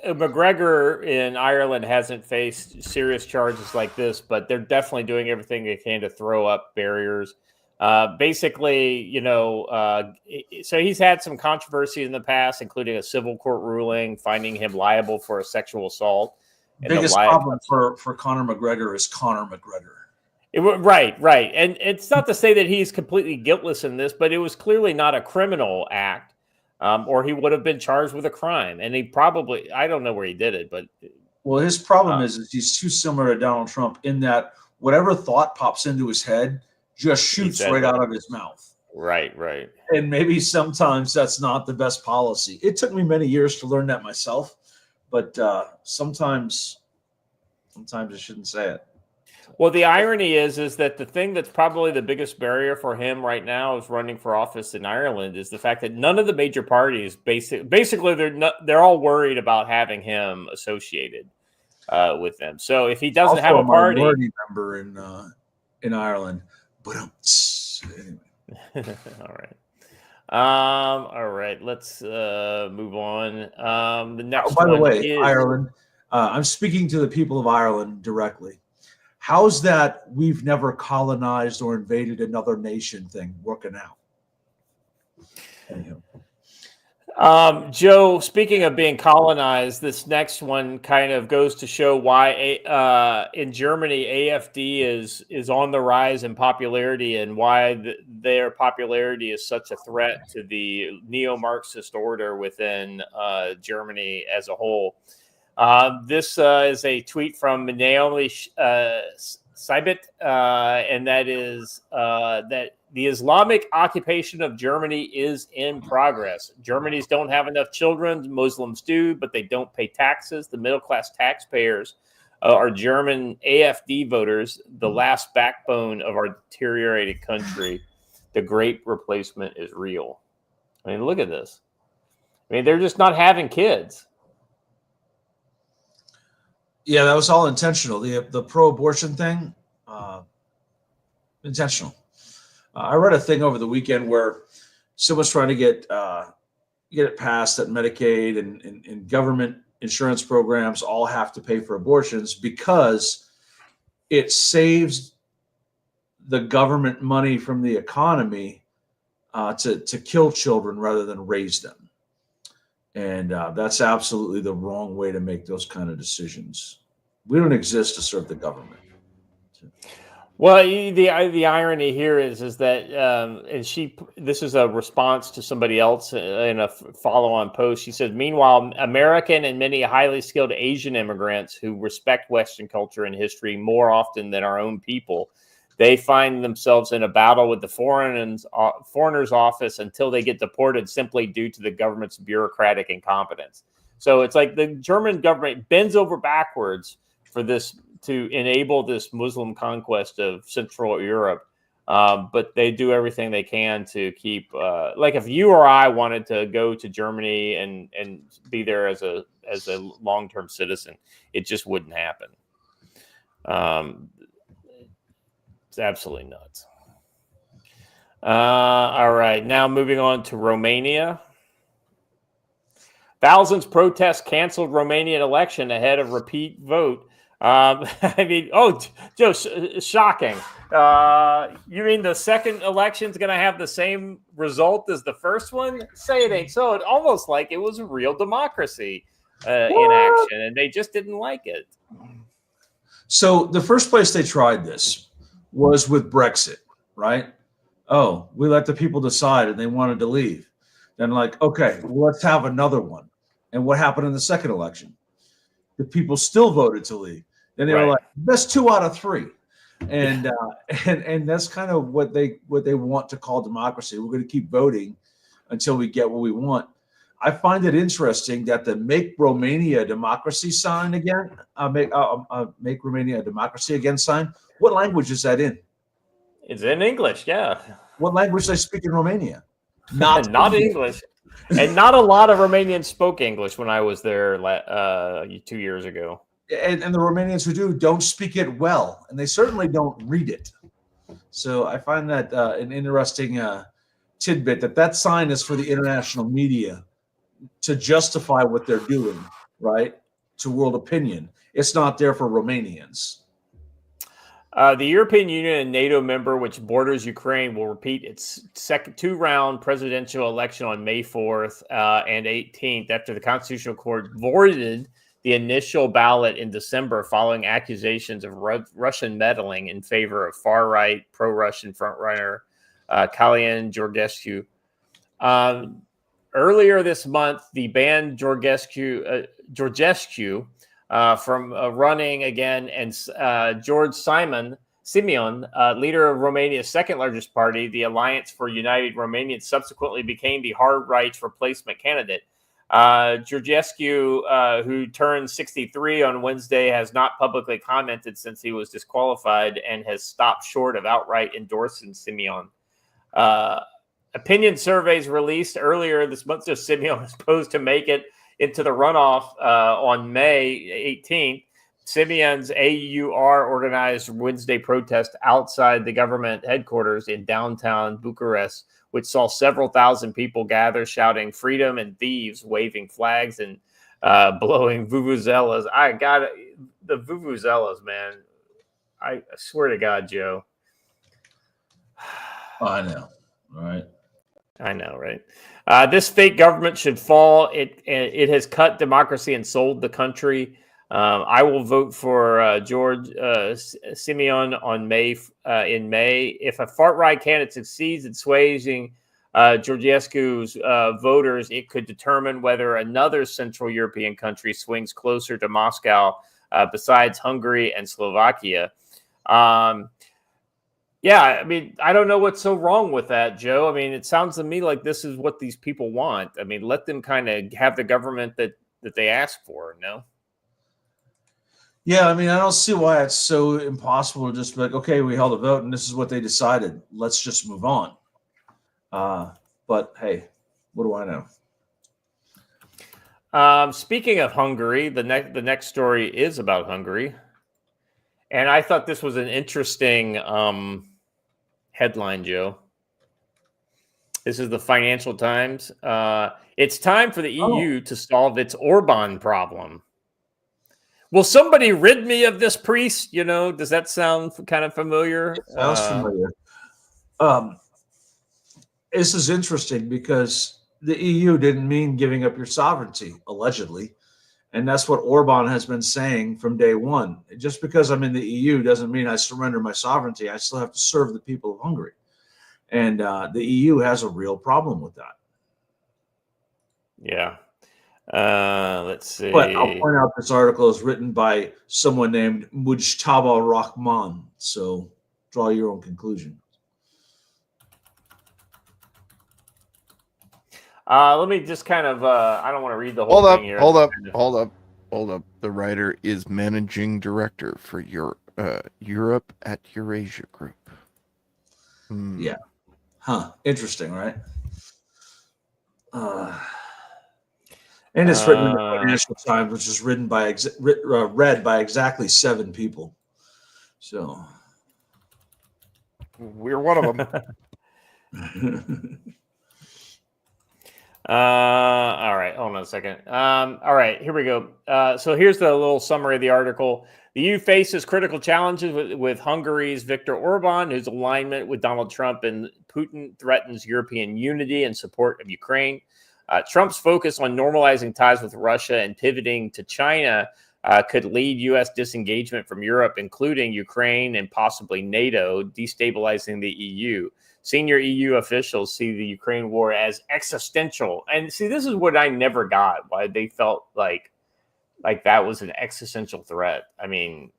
McGregor in Ireland hasn't faced serious charges like this, but they're definitely doing everything they can to throw up barriers. Basically, so he's had some controversy in the past, including a civil court ruling finding him liable for a sexual assault. biggest problem for Conor McGregor is Conor McGregor. Right. And it's not to say that he's completely guiltless in this, but it was clearly not a criminal act, or he would have been charged with a crime. And he probably, I don't know where he did it, but. Well, his problem is he's too similar to Donald Trump in that whatever thought pops into his head just shoots right out of his mouth. Right. And maybe sometimes that's not the best policy. It took me many years to learn that myself, but sometimes I shouldn't say it. Well, the irony is that the thing that's probably the biggest barrier for him right now is running for office in Ireland is the fact that none of the major parties basically they're all worried about having him associated with them. So if he doesn't have a party, minority member in Ireland, but anyway. All right. Let's move on. The next. By the way, is Ireland. I'm speaking to the people of Ireland directly. How's that we've never colonized or invaded another nation thing working out? Joe, speaking of being colonized, this next one kind of goes to show why in Germany AfD is on the rise in popularity and why their popularity is such a threat to the neo-Marxist order within Germany as a whole. This is a tweet from Naomi Seibert, and that is that the Islamic occupation of Germany is in progress. Germans don't have enough children. Muslims do, but they don't pay taxes. The middle-class taxpayers are German AfD voters, the last backbone of our deteriorated country. The great replacement is real. I mean, look at this. I mean, they're just not having kids. Yeah, that was all intentional. The pro-abortion thing, intentional. I read a thing over the weekend where someone's trying to get it passed that Medicaid and government insurance programs all have to pay for abortions because it saves the government money from the economy to kill children rather than raise them. And that's absolutely the wrong way to make those kind of decisions. We don't exist to serve the government. Well, the irony here is that and this is a response to somebody else in a follow-on post. She said, meanwhile, American and many highly skilled Asian immigrants who respect Western culture and history more often than our own people, they find themselves in a battle with the foreigners office until they get deported simply due to the government's bureaucratic incompetence. So it's like the German government bends over backwards for this to enable this Muslim conquest of Central Europe. But they do everything they can to keep, like if you or I wanted to go to Germany and be there as a long-term citizen, it just wouldn't happen. It's absolutely nuts. All right, now moving on to Romania. Thousands protest canceled Romanian election ahead of repeat vote. I mean, Joe, shocking. You mean the second election is going to have the same result as the first one? Say it ain't so. It almost like it was a real democracy in action, and they just didn't like it. So the first place they tried this was with Brexit, right? Oh, we let the people decide, and they wanted to leave. Then like, okay, well, let's have another one. And what happened in the second election? The people still voted to leave. Then they were like, that's 2 out of 3. And that's kind of what they want to call democracy. We're going to keep voting until we get what we want. I find it interesting that the Make Romania Democracy sign again, Make Romania Democracy Again sign. What language is that in? It's in English, yeah. What language do they speak in Romania? Not English. And not a lot of Romanians spoke English when I was there 2 years ago. And the Romanians who do don't speak it well, and they certainly don't read it. So I find that an interesting tidbit that sign is for the international media to justify what they're doing, right? To world opinion. It's not there for Romanians. The European Union and NATO member, which borders Ukraine, will repeat its second two-round presidential election on May 4th and 18th after the Constitutional Court voided the initial ballot in December following accusations of Russian meddling in favor of far-right, pro-Russian frontrunner Kalyan Georgescu. Earlier this month, the banned Georgescu from running again, and George Simeon, leader of Romania's second largest party, the Alliance for United Romanians, subsequently became the hard right's replacement candidate. Georgescu, who turned 63 on Wednesday, has not publicly commented since he was disqualified and has stopped short of outright endorsing Simeon. Opinion surveys released earlier this month of Simeon is posed to make it into the runoff on May 18th. Simeon's AUR organized Wednesday protest outside the government headquarters in downtown Bucharest, which saw several thousand people gather shouting freedom and thieves, waving flags and blowing vuvuzelas. I got the vuvuzelas, man. I swear to God, Joe. I know. All right. I know, right? This fake government should fall. It has cut democracy and sold the country. I will vote for George Simeon on in May. If a far-right candidate succeeds in swaying Georgescu's voters, it could determine whether another Central European country swings closer to Moscow besides Hungary and Slovakia. Yeah, I mean, I don't know what's so wrong with that, Joe. I mean, it sounds to me like this is what these people want. I mean, let them kind of have the government that they ask for, no? Yeah, I mean, I don't see why it's so impossible to just be like, okay, we held a vote and this is what they decided. Let's just move on. But hey, what do I know? Speaking of Hungary, the next story is about Hungary. And I thought this was an interesting headline, Joe. This is the Financial Times. It's time for the EU to solve its Orban problem. Will somebody rid me of this priest? You know, does that sound kind of familiar? Sounds familiar. This is interesting because the EU didn't mean giving up your sovereignty, allegedly. And that's what Orban has been saying from day one. Just because I'm in the EU doesn't mean I surrender my sovereignty. I still have to serve the people of Hungary. And the EU has a real problem with that. Yeah. Let's see. But I'll point out this article is written by someone named Mujtaba Rahman. So draw your own conclusion. Let me just kind of, I don't want to read the whole thing here. Hold up. The writer is managing director for Europe at Eurasia Group. Yeah. Huh. Interesting, right? And it's written in the Financial Times, which is read by exactly 7 people. So we're one of them. All right, hold on a second. All right, here we go. So here's the little summary of the article. The EU faces critical challenges with Hungary's Viktor Orban, whose alignment with Donald Trump and Putin threatens European unity and support of Ukraine. Trump's focus on normalizing ties with Russia and pivoting to China could lead U.S. disengagement from Europe, including Ukraine and possibly NATO, destabilizing the EU. Senior EU officials see the Ukraine war as existential. And see, this is what I never got, why they felt like that was an existential threat. I mean,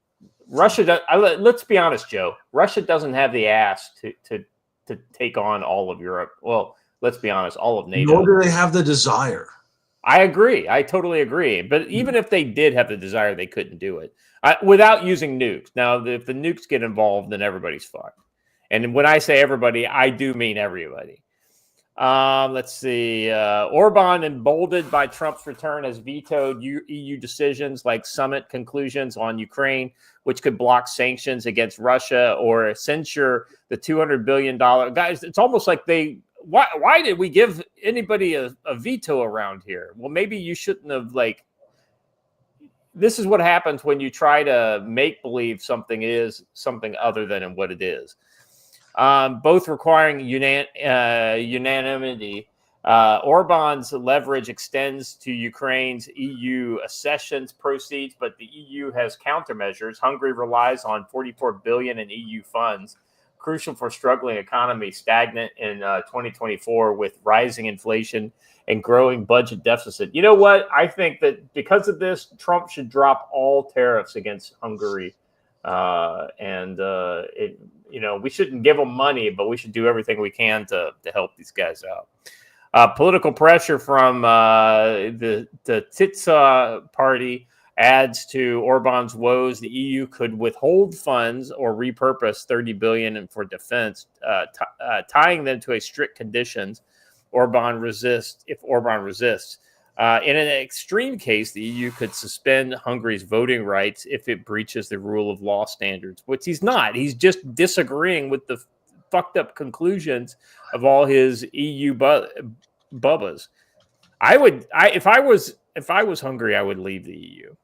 Russia, let's be honest, Joe. Russia doesn't have the ass to take on all of Europe. Well, let's be honest, all of NATO. Nor do they have the desire. I agree. I totally agree. But even if they did have the desire, they couldn't do it without using nukes. Now, if the nukes get involved, then everybody's fucked. And when I say everybody, I do mean everybody. Let's see. Orban, emboldened by Trump's return, has vetoed EU decisions like summit conclusions on Ukraine, which could block sanctions against Russia or censure the $200 billion. Guys, it's almost like why did we give anybody a veto around here? Well, maybe you shouldn't have, this is what happens when you try to make believe something is something other than what it is. Both requiring unanimity. Orban's leverage extends to Ukraine's EU accession proceeds, but the EU has countermeasures. Hungary relies on $44 billion in EU funds, crucial for struggling economy, stagnant in 2024 with rising inflation and growing budget deficit. You know what? I think that because of this, Trump should drop all tariffs against Hungary. We shouldn't give them money, but we should do everything we can to help these guys out. Political pressure from the Titsa party adds to Orban's woes. The EU could withhold funds or repurpose $30 billion for defense, tying them to a strict conditions. If Orban resists. In an extreme case, the EU could suspend Hungary's voting rights if it breaches the rule of law standards, which he's not. He's just disagreeing with the fucked up conclusions of all his EU bubbas. If I was Hungary, I would leave the EU.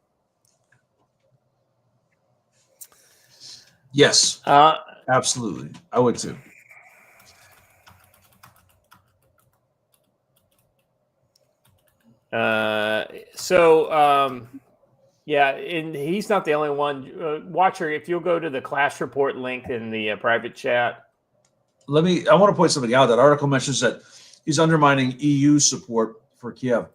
Yes, absolutely. I would too. Yeah, and he's not the only one. Watcher, if you'll go to the Clash Report link in the private chat. I want to point something out. That article mentions that he's undermining EU support for Kiev.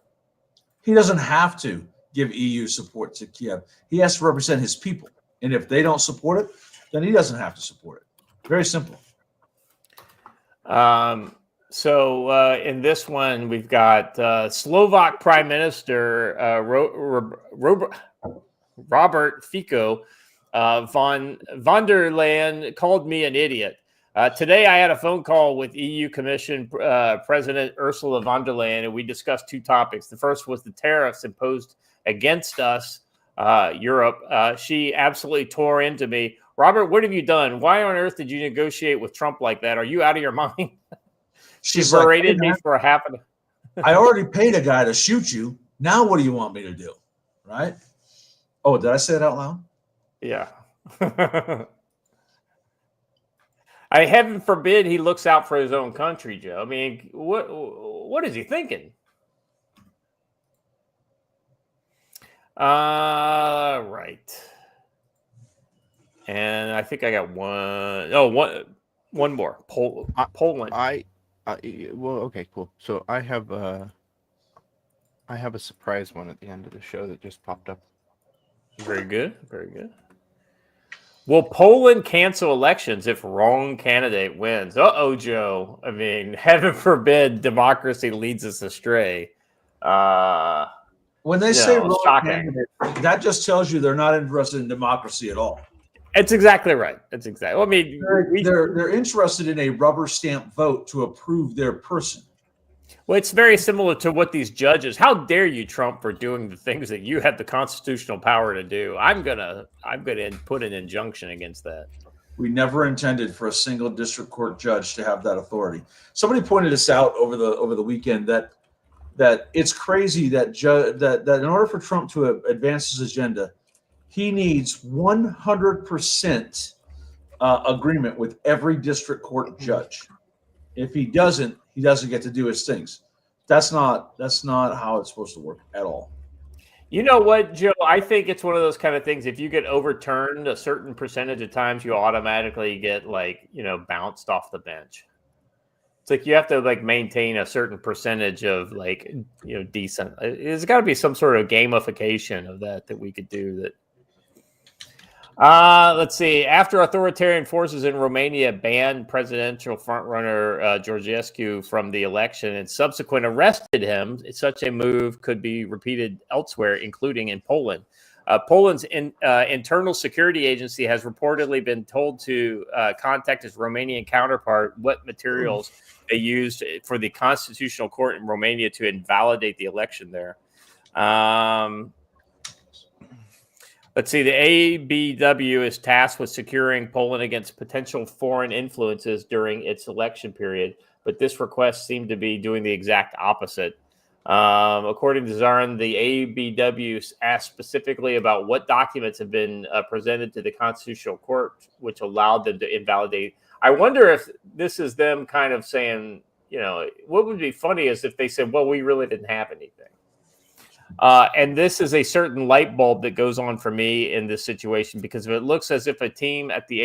He doesn't have to give EU support to Kiev. He has to represent his people. And if they don't support it, then he doesn't have to support it. Very simple. In this one, we've got Slovak Prime Minister Robert Fico von der Leyen called me an idiot. Today, I had a phone call with EU Commission President Ursula von der Leyen, and we discussed two topics. The first was the tariffs imposed against us, Europe. She absolutely tore into me. Robert, what have you done? Why on earth did you negotiate with Trump like that? Are you out of your mind? She berated me for I already paid a guy to shoot you. Now what do you want me to do? Right? Oh, did I say it out loud? Yeah. Heaven forbid he looks out for his own country, Joe. I mean, what is he thinking? Right. And I think I got one. Oh, one more. Poland. Well, okay, cool. So I have a surprise one at the end of the show that just popped up. Very good. Very good. Will Poland cancel elections if wrong candidate wins? Uh-oh, Joe. I mean, heaven forbid democracy leads us astray. When they say wrong candidate, that just tells you they're not interested in democracy at all. It's exactly right. It's exactly. I mean, they're interested in a rubber stamp vote to approve their person. Well, it's very similar to what these judges. How dare you, Trump, for doing the things that you have the constitutional power to do? I'm gonna put an injunction against that. We never intended for a single district court judge to have that authority. Somebody pointed this out over the weekend that it's crazy that in order for Trump to advance his agenda, he needs 100% agreement with every district court judge. If he doesn't get to do his things. That's not how it's supposed to work at all. You know what, Joe? I think it's one of those kind of things. If you get overturned a certain percentage of times, you automatically get bounced off the bench. It's like you have to maintain a certain percentage of decent. There's got to be some sort of gamification of that we could do that. Let's see. After authoritarian forces in Romania banned presidential frontrunner Georgescu from the election and subsequently arrested him, such a move could be repeated elsewhere, including in Poland. Poland's internal security agency has reportedly been told to contact its Romanian counterpart what materials they used for the constitutional court in Romania to invalidate the election there. Let's see. The ABW is tasked with securing Poland against potential foreign influences during its election period, but this request seemed to be doing the exact opposite. According to Zarin, the ABW asked specifically about what documents have been presented to the Constitutional Court, which allowed them to invalidate. I wonder if this is them kind of saying, what would be funny is if they said, well, we really didn't have anything. And this is a certain light bulb that goes on for me in this situation, because if it looks as if a team at the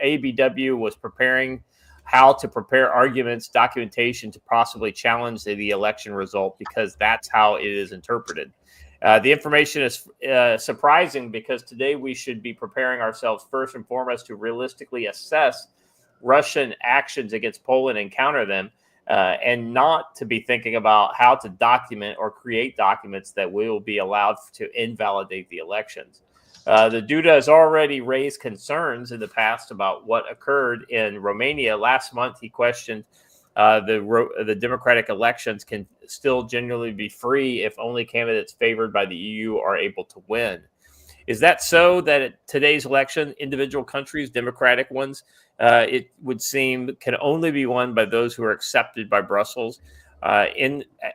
ABW was preparing how to prepare arguments, documentation to possibly challenge the election result, because that's how it is interpreted. The information is surprising, because today we should be preparing ourselves first and foremost to realistically assess Russian actions against Poland and counter them, and not to be thinking about how to document or create documents that will be allowed to invalidate the elections. The Duda has already raised concerns in the past about what occurred in Romania. Last month, he questioned the democratic elections can still genuinely be free if only candidates favored by the EU are able to win. Is that so that at today's election, individual countries, democratic ones, it would seem can only be won by those who are accepted by Brussels? I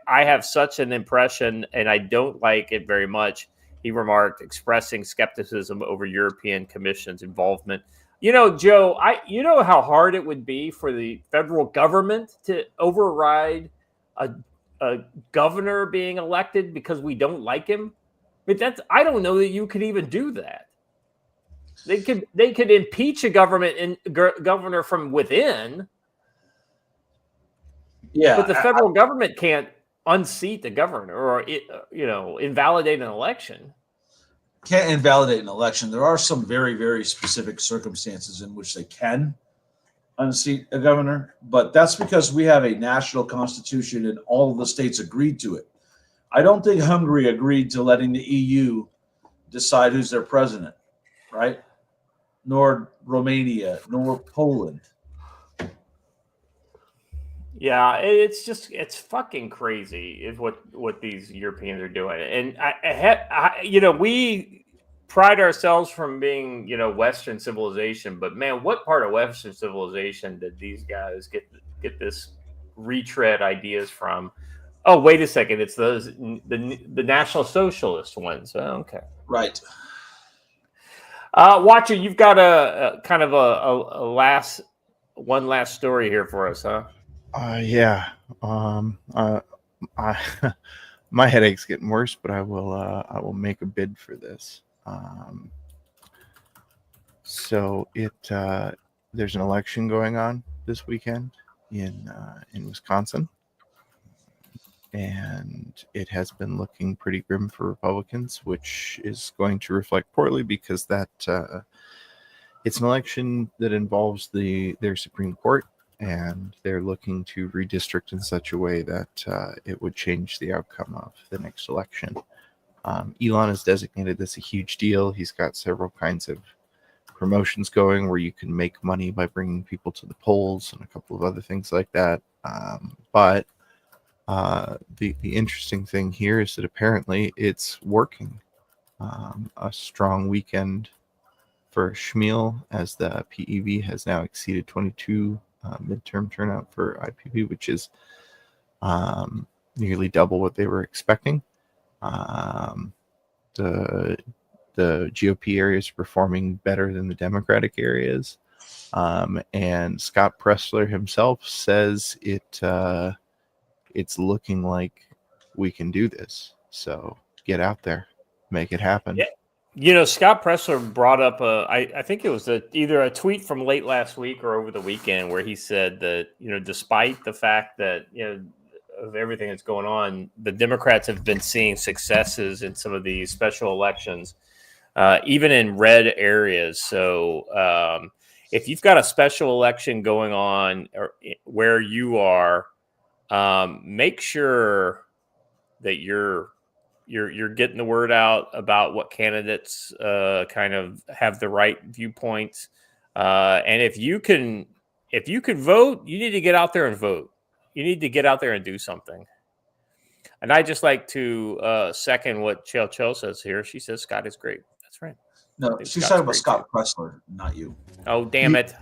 have such an impression, and I don't like it very much, he remarked, expressing skepticism over European Commission's involvement. Joe, you know how hard it would be for the federal government to override a governor being elected because we don't like him? I don't know that you could even do that. They could impeach a governor from within. Yeah, but the federal government can't unseat the governor or invalidate an election. Can't invalidate an election. There are some very, very specific circumstances in which they can unseat a governor, but that's because we have a national constitution and all of the states agreed to it. I don't think Hungary agreed to letting the EU decide who's their president, right? Nor Romania, nor Poland. Yeah, it's fucking crazy is what these Europeans are doing. And we pride ourselves from being, Western civilization, but man, what part of Western civilization did these guys get this retread ideas from? Oh, wait a second. It's the National Socialist ones. Oh, okay. Right. Watcher, you've got a kind of one last story here for us, huh? Yeah. My headache's getting worse, but I will make a bid for this. So there's an election going on this weekend in Wisconsin. And it has been looking pretty grim for Republicans, which is going to reflect poorly because it's an election that involves their Supreme Court, and they're looking to redistrict in such a way that it would change the outcome of the next election. Elon has designated this a huge deal. He's got several kinds of promotions going where you can make money by bringing people to the polls and a couple of other things like that. But the interesting thing here is that apparently it's working. A strong weekend for Schmiel, as the PEV has now exceeded 22 midterm turnout for IPP, which is nearly double what they were expecting. The GOP areas are performing better than the Democratic areas. And Scott Pressler himself says it's looking like we can do this. So get out there, make it happen. Yeah. Scott Pressler brought up I think it was either a tweet from late last week or over the weekend where he said that, despite the fact that, of everything that's going on, the Democrats have been seeing successes in some of these special elections, even in red areas. So if you've got a special election going on or where you are, make sure that you're you're getting the word out about what candidates kind of have the right viewpoints. And if you can vote, you need to get out there and vote. You need to get out there and do something. And I just like to second what Chell says here. She says Scott is great. That's right. No, she's talking about Scott Pressler, not you. Oh, damn it!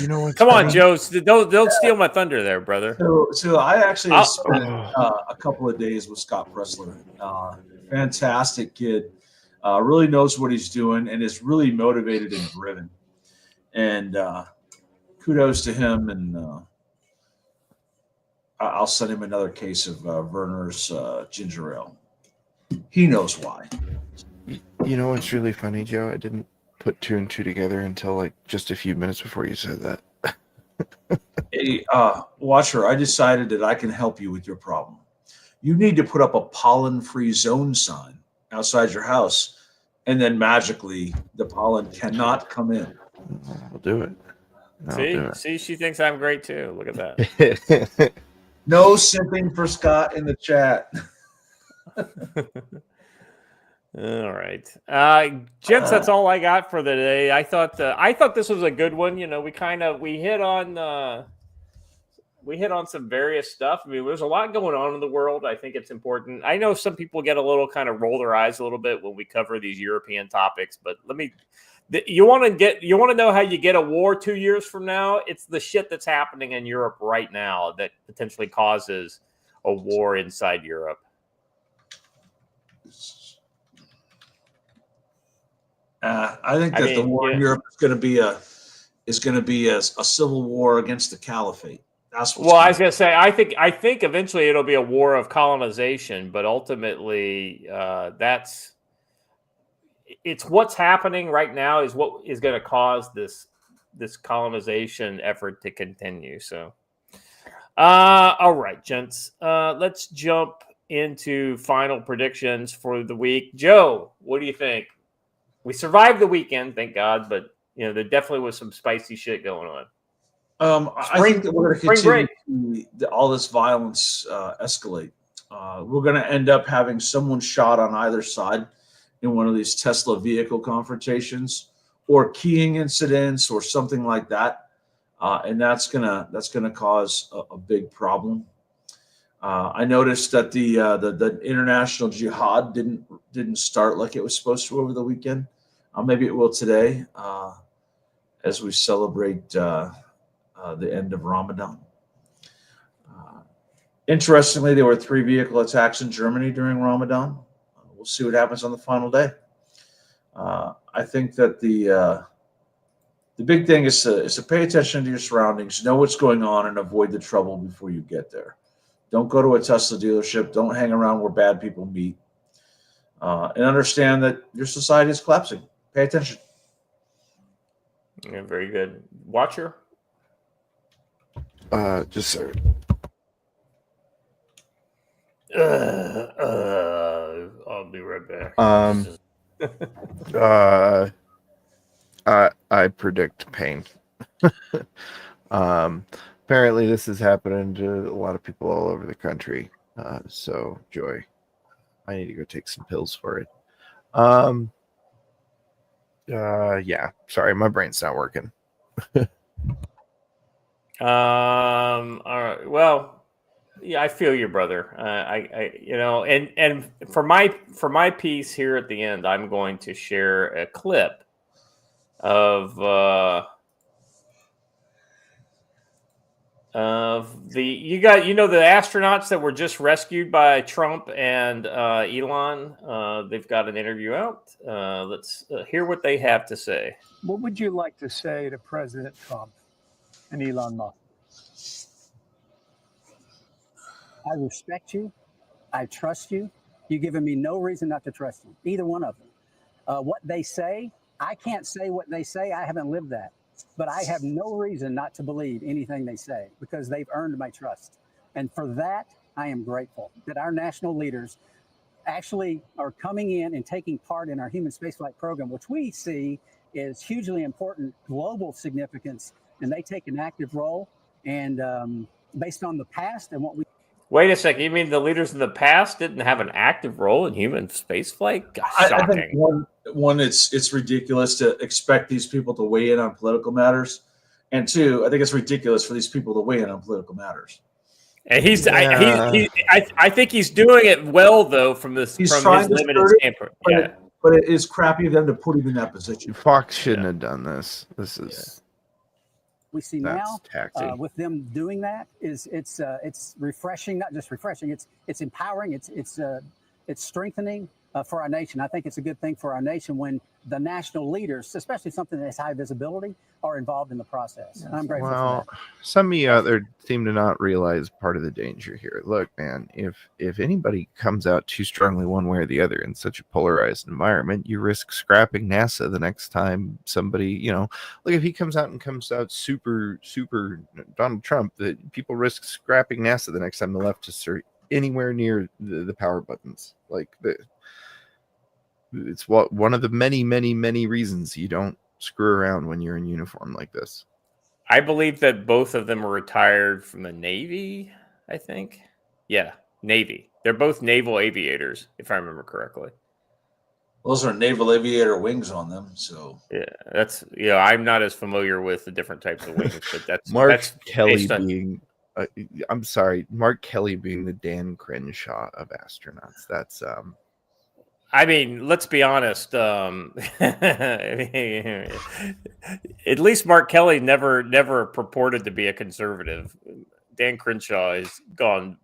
You know what? Come on, Joe. Don't steal my thunder, there, brother. So I actually spent a couple of days with Scott Pressler. Fantastic kid. Really knows what he's doing and is really motivated and driven. And kudos to him. And I'll send him another case of Werner's ginger ale. He knows why. You know what's really funny, Joe? I didn't put 2 and 2 together until like just a few minutes before you said that. Hey, Watcher, I decided that I can help you with your problem. You need to put up a pollen-free zone sign outside your house, and then magically the pollen cannot come in. I'll do it. See, she thinks I'm great too. Look at that. No simping for Scott in the chat. All right, gents, that's all I got for the day. I thought this was a good one. You know, we hit on some various stuff. I mean, there's a lot going on in the world. I think it's important. I know some people get a little kind of roll their eyes a little bit when we cover these European topics, but you want to know how you get a war 2 years from now? It's the shit that's happening in Europe right now that potentially causes a war inside Europe. I think the war in Europe is going to be a civil war against the caliphate. That's what's I was going to say. I think eventually it'll be a war of colonization, but ultimately, it's what's happening right now is what is going to cause this colonization effort to continue. So, all right, gents, let's jump into final predictions for the week. Joe, what do you think? We survived the weekend, thank God, but you know there definitely was some spicy shit going on. I think that we're going to continue all this violence escalate. We're going to end up having someone shot on either side in one of these Tesla vehicle confrontations or keying incidents or something like that, and that's gonna cause a big problem. I noticed that the international jihad didn't start like it was supposed to over the weekend. Maybe it will today as we celebrate the end of Ramadan. Interestingly, there were 3 vehicle attacks in Germany during Ramadan. We'll see what happens on the final day. I think that the big thing is to pay attention to your surroundings, know what's going on, and avoid the trouble before you get there. Don't go to a Tesla dealership. Don't hang around where bad people meet. And understand that your society is collapsing. Pay attention. Yeah, very good. Watcher? Just sir. I'll be right back. I predict pain. Apparently this is happening to a lot of people all over the country. So Joy, I need to go take some pills for it. Yeah, sorry, my brain's not working. All right. Well, yeah, I feel you, brother. And for my piece here at the end, I'm going to share a clip of the the astronauts that were just rescued by Trump and Elon. They've got an interview out. Let's hear what they have to say. What would you like to say to President Trump and Elon Musk? I respect you. I trust you. You've given me no reason not to trust you, either one of them. What they say, I can't say what they say. I haven't lived that. But I have no reason not to believe anything they say because they've earned my trust. And for that, I am grateful that our national leaders actually are coming in and taking part in our human spaceflight program, which we see is hugely important global significance. And they take an active role. And based on the past and what we Wait a second. You mean the leaders in the past didn't have an active role in human spaceflight? I think one, it's ridiculous to expect these people to weigh in on political matters, and two, I think it's ridiculous for these people to weigh in on political matters. And I think he's doing it well though from his limited standpoint. But it is crappy of them to put him in that position. Fox shouldn't have done this. This is we see now with them doing that is it's refreshing, not just refreshing. It's empowering. It's strengthening for our nation. I think it's a good thing for our nation when the national leaders, especially something that has high visibility, are involved in the process. And I'm grateful for that. Some of you out there seem to not realize part of the danger here. Look, man, if anybody comes out too strongly one way or the other in such a polarized environment, you risk scrapping NASA the next time somebody, like if he comes out super Donald Trump, that people risk scrapping NASA the next time the leftists are anywhere near the power buttons. It's one of the many reasons you don't screw around when you're in uniform like this. I believe that both of them are retired from the Navy, I think. Yeah, Navy. They're both naval aviators, if I remember correctly. Those are naval aviator wings on them, so yeah, that's I'm not as familiar with the different types of wings, but that's Mark Kelly being Mark Kelly being the Dan Crenshaw of astronauts. That's I mean, let's be honest. At least Mark Kelly never purported to be a conservative. Dan Crenshaw has gone.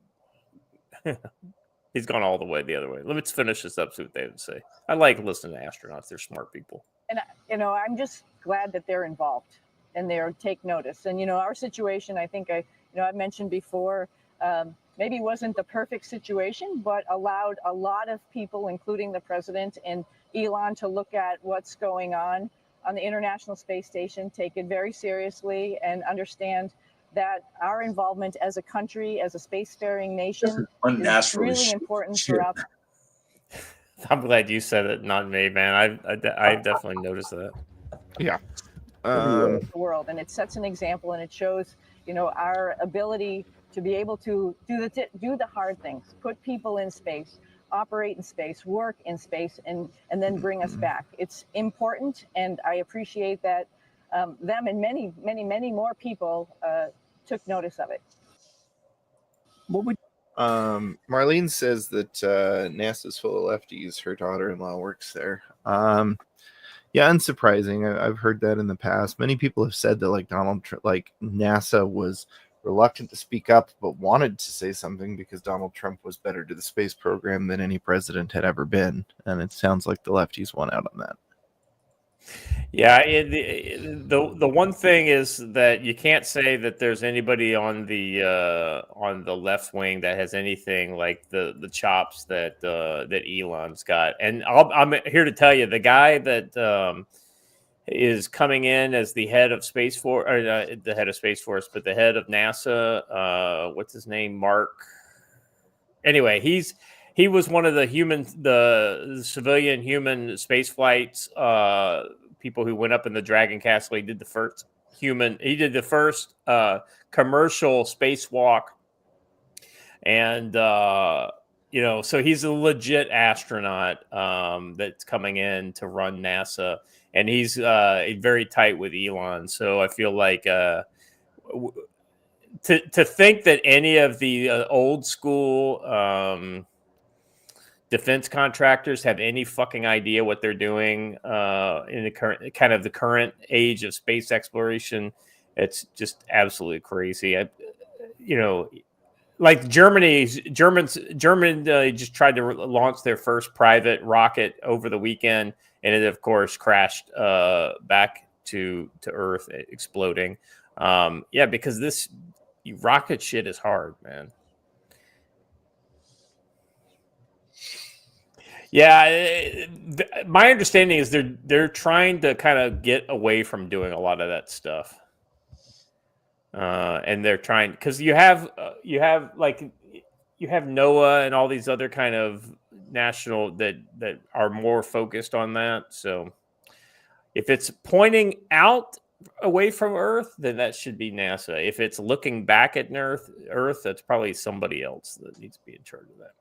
He's gone all the way the other way. Let's finish this up. See what they would say. I like listening to astronauts. They're smart people. And I'm just glad that they're involved and they take notice. And our situation, I think I've mentioned before. Maybe wasn't the perfect situation, but allowed a lot of people, including the president and Elon, to look at what's going on the International Space Station, take it very seriously, and understand that our involvement as a country, as a spacefaring nation, is really important throughout. I'm glad you said it, not me, man. I definitely noticed that. Yeah. The world, and it sets an example, and it shows, our ability to be able to do the hard things, put people in space, operate in space, work in space, and then bring us back. It's important, and I appreciate that them and many more people took notice of it. Marlene says that NASA's full of lefties. Her daughter-in-law works there. Yeah, unsurprising. I've heard that in the past. Many people have said that NASA was reluctant to speak up, but wanted to say something because Donald Trump was better to the space program than any president had ever been. And it sounds like the lefties won out on that. Yeah, the one thing is that you can't say that there's anybody on the left wing that has anything like the chops that Elon's got. And I'm here to tell you, the guy that is coming in as the head of Space Force, or the head of Space Force, but the head of NASA. What's his name? Mark. Anyway, he was one of the civilian human space flights people who went up in the Dragon Castle. He did the first commercial spacewalk, and so he's a legit astronaut that's coming in to run NASA. And he's very tight with Elon. So I feel like to think that any of the old school defense contractors have any fucking idea what they're doing in the current age of space exploration, it's just absolutely crazy. Like Germany just tried to launch their first private rocket over the weekend, and it of course crashed back to Earth, exploding. Because this rocket shit is hard, man. Yeah, my understanding is they're trying to kind of get away from doing a lot of that stuff, and they're trying because you have NOAA and all these other kind of national that are more focused on that. So if it's pointing out away from Earth, then that should be NASA. If it's looking back at Earth, that's probably somebody else that needs to be in charge of that.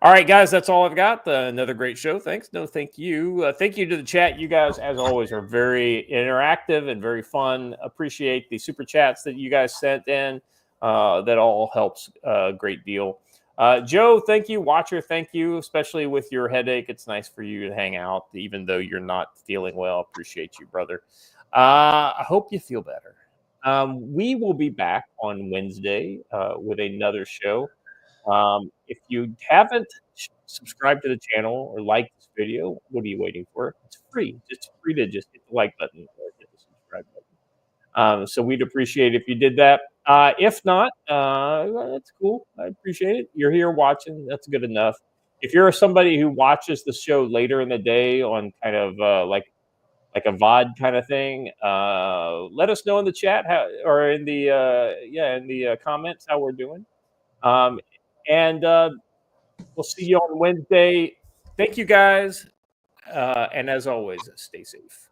All right, guys, that's all I've got. Another great show. Thanks. No, thank you. Thank you to the chat. You guys, as always, are very interactive and very fun. Appreciate the super chats that you guys sent in. That all helps a great deal. Joe, thank you. Watcher, thank you. Especially with your headache, it's nice for you to hang out, even though you're not feeling well. Appreciate you, brother. I hope you feel better. We will be back on Wednesday with another show. If you haven't subscribed to the channel or liked this video, what are you waiting for? It's free. It's free to just hit the like button or hit the subscribe button. So we'd appreciate if you did that. If not, that's cool. I appreciate it. You're here watching. That's good enough. If you're somebody who watches the show later in the day on kind of like a VOD kind of thing, let us know in the chat or in the comments how we're doing. And we'll see you on Wednesday. Thank you, guys. And as always, stay safe.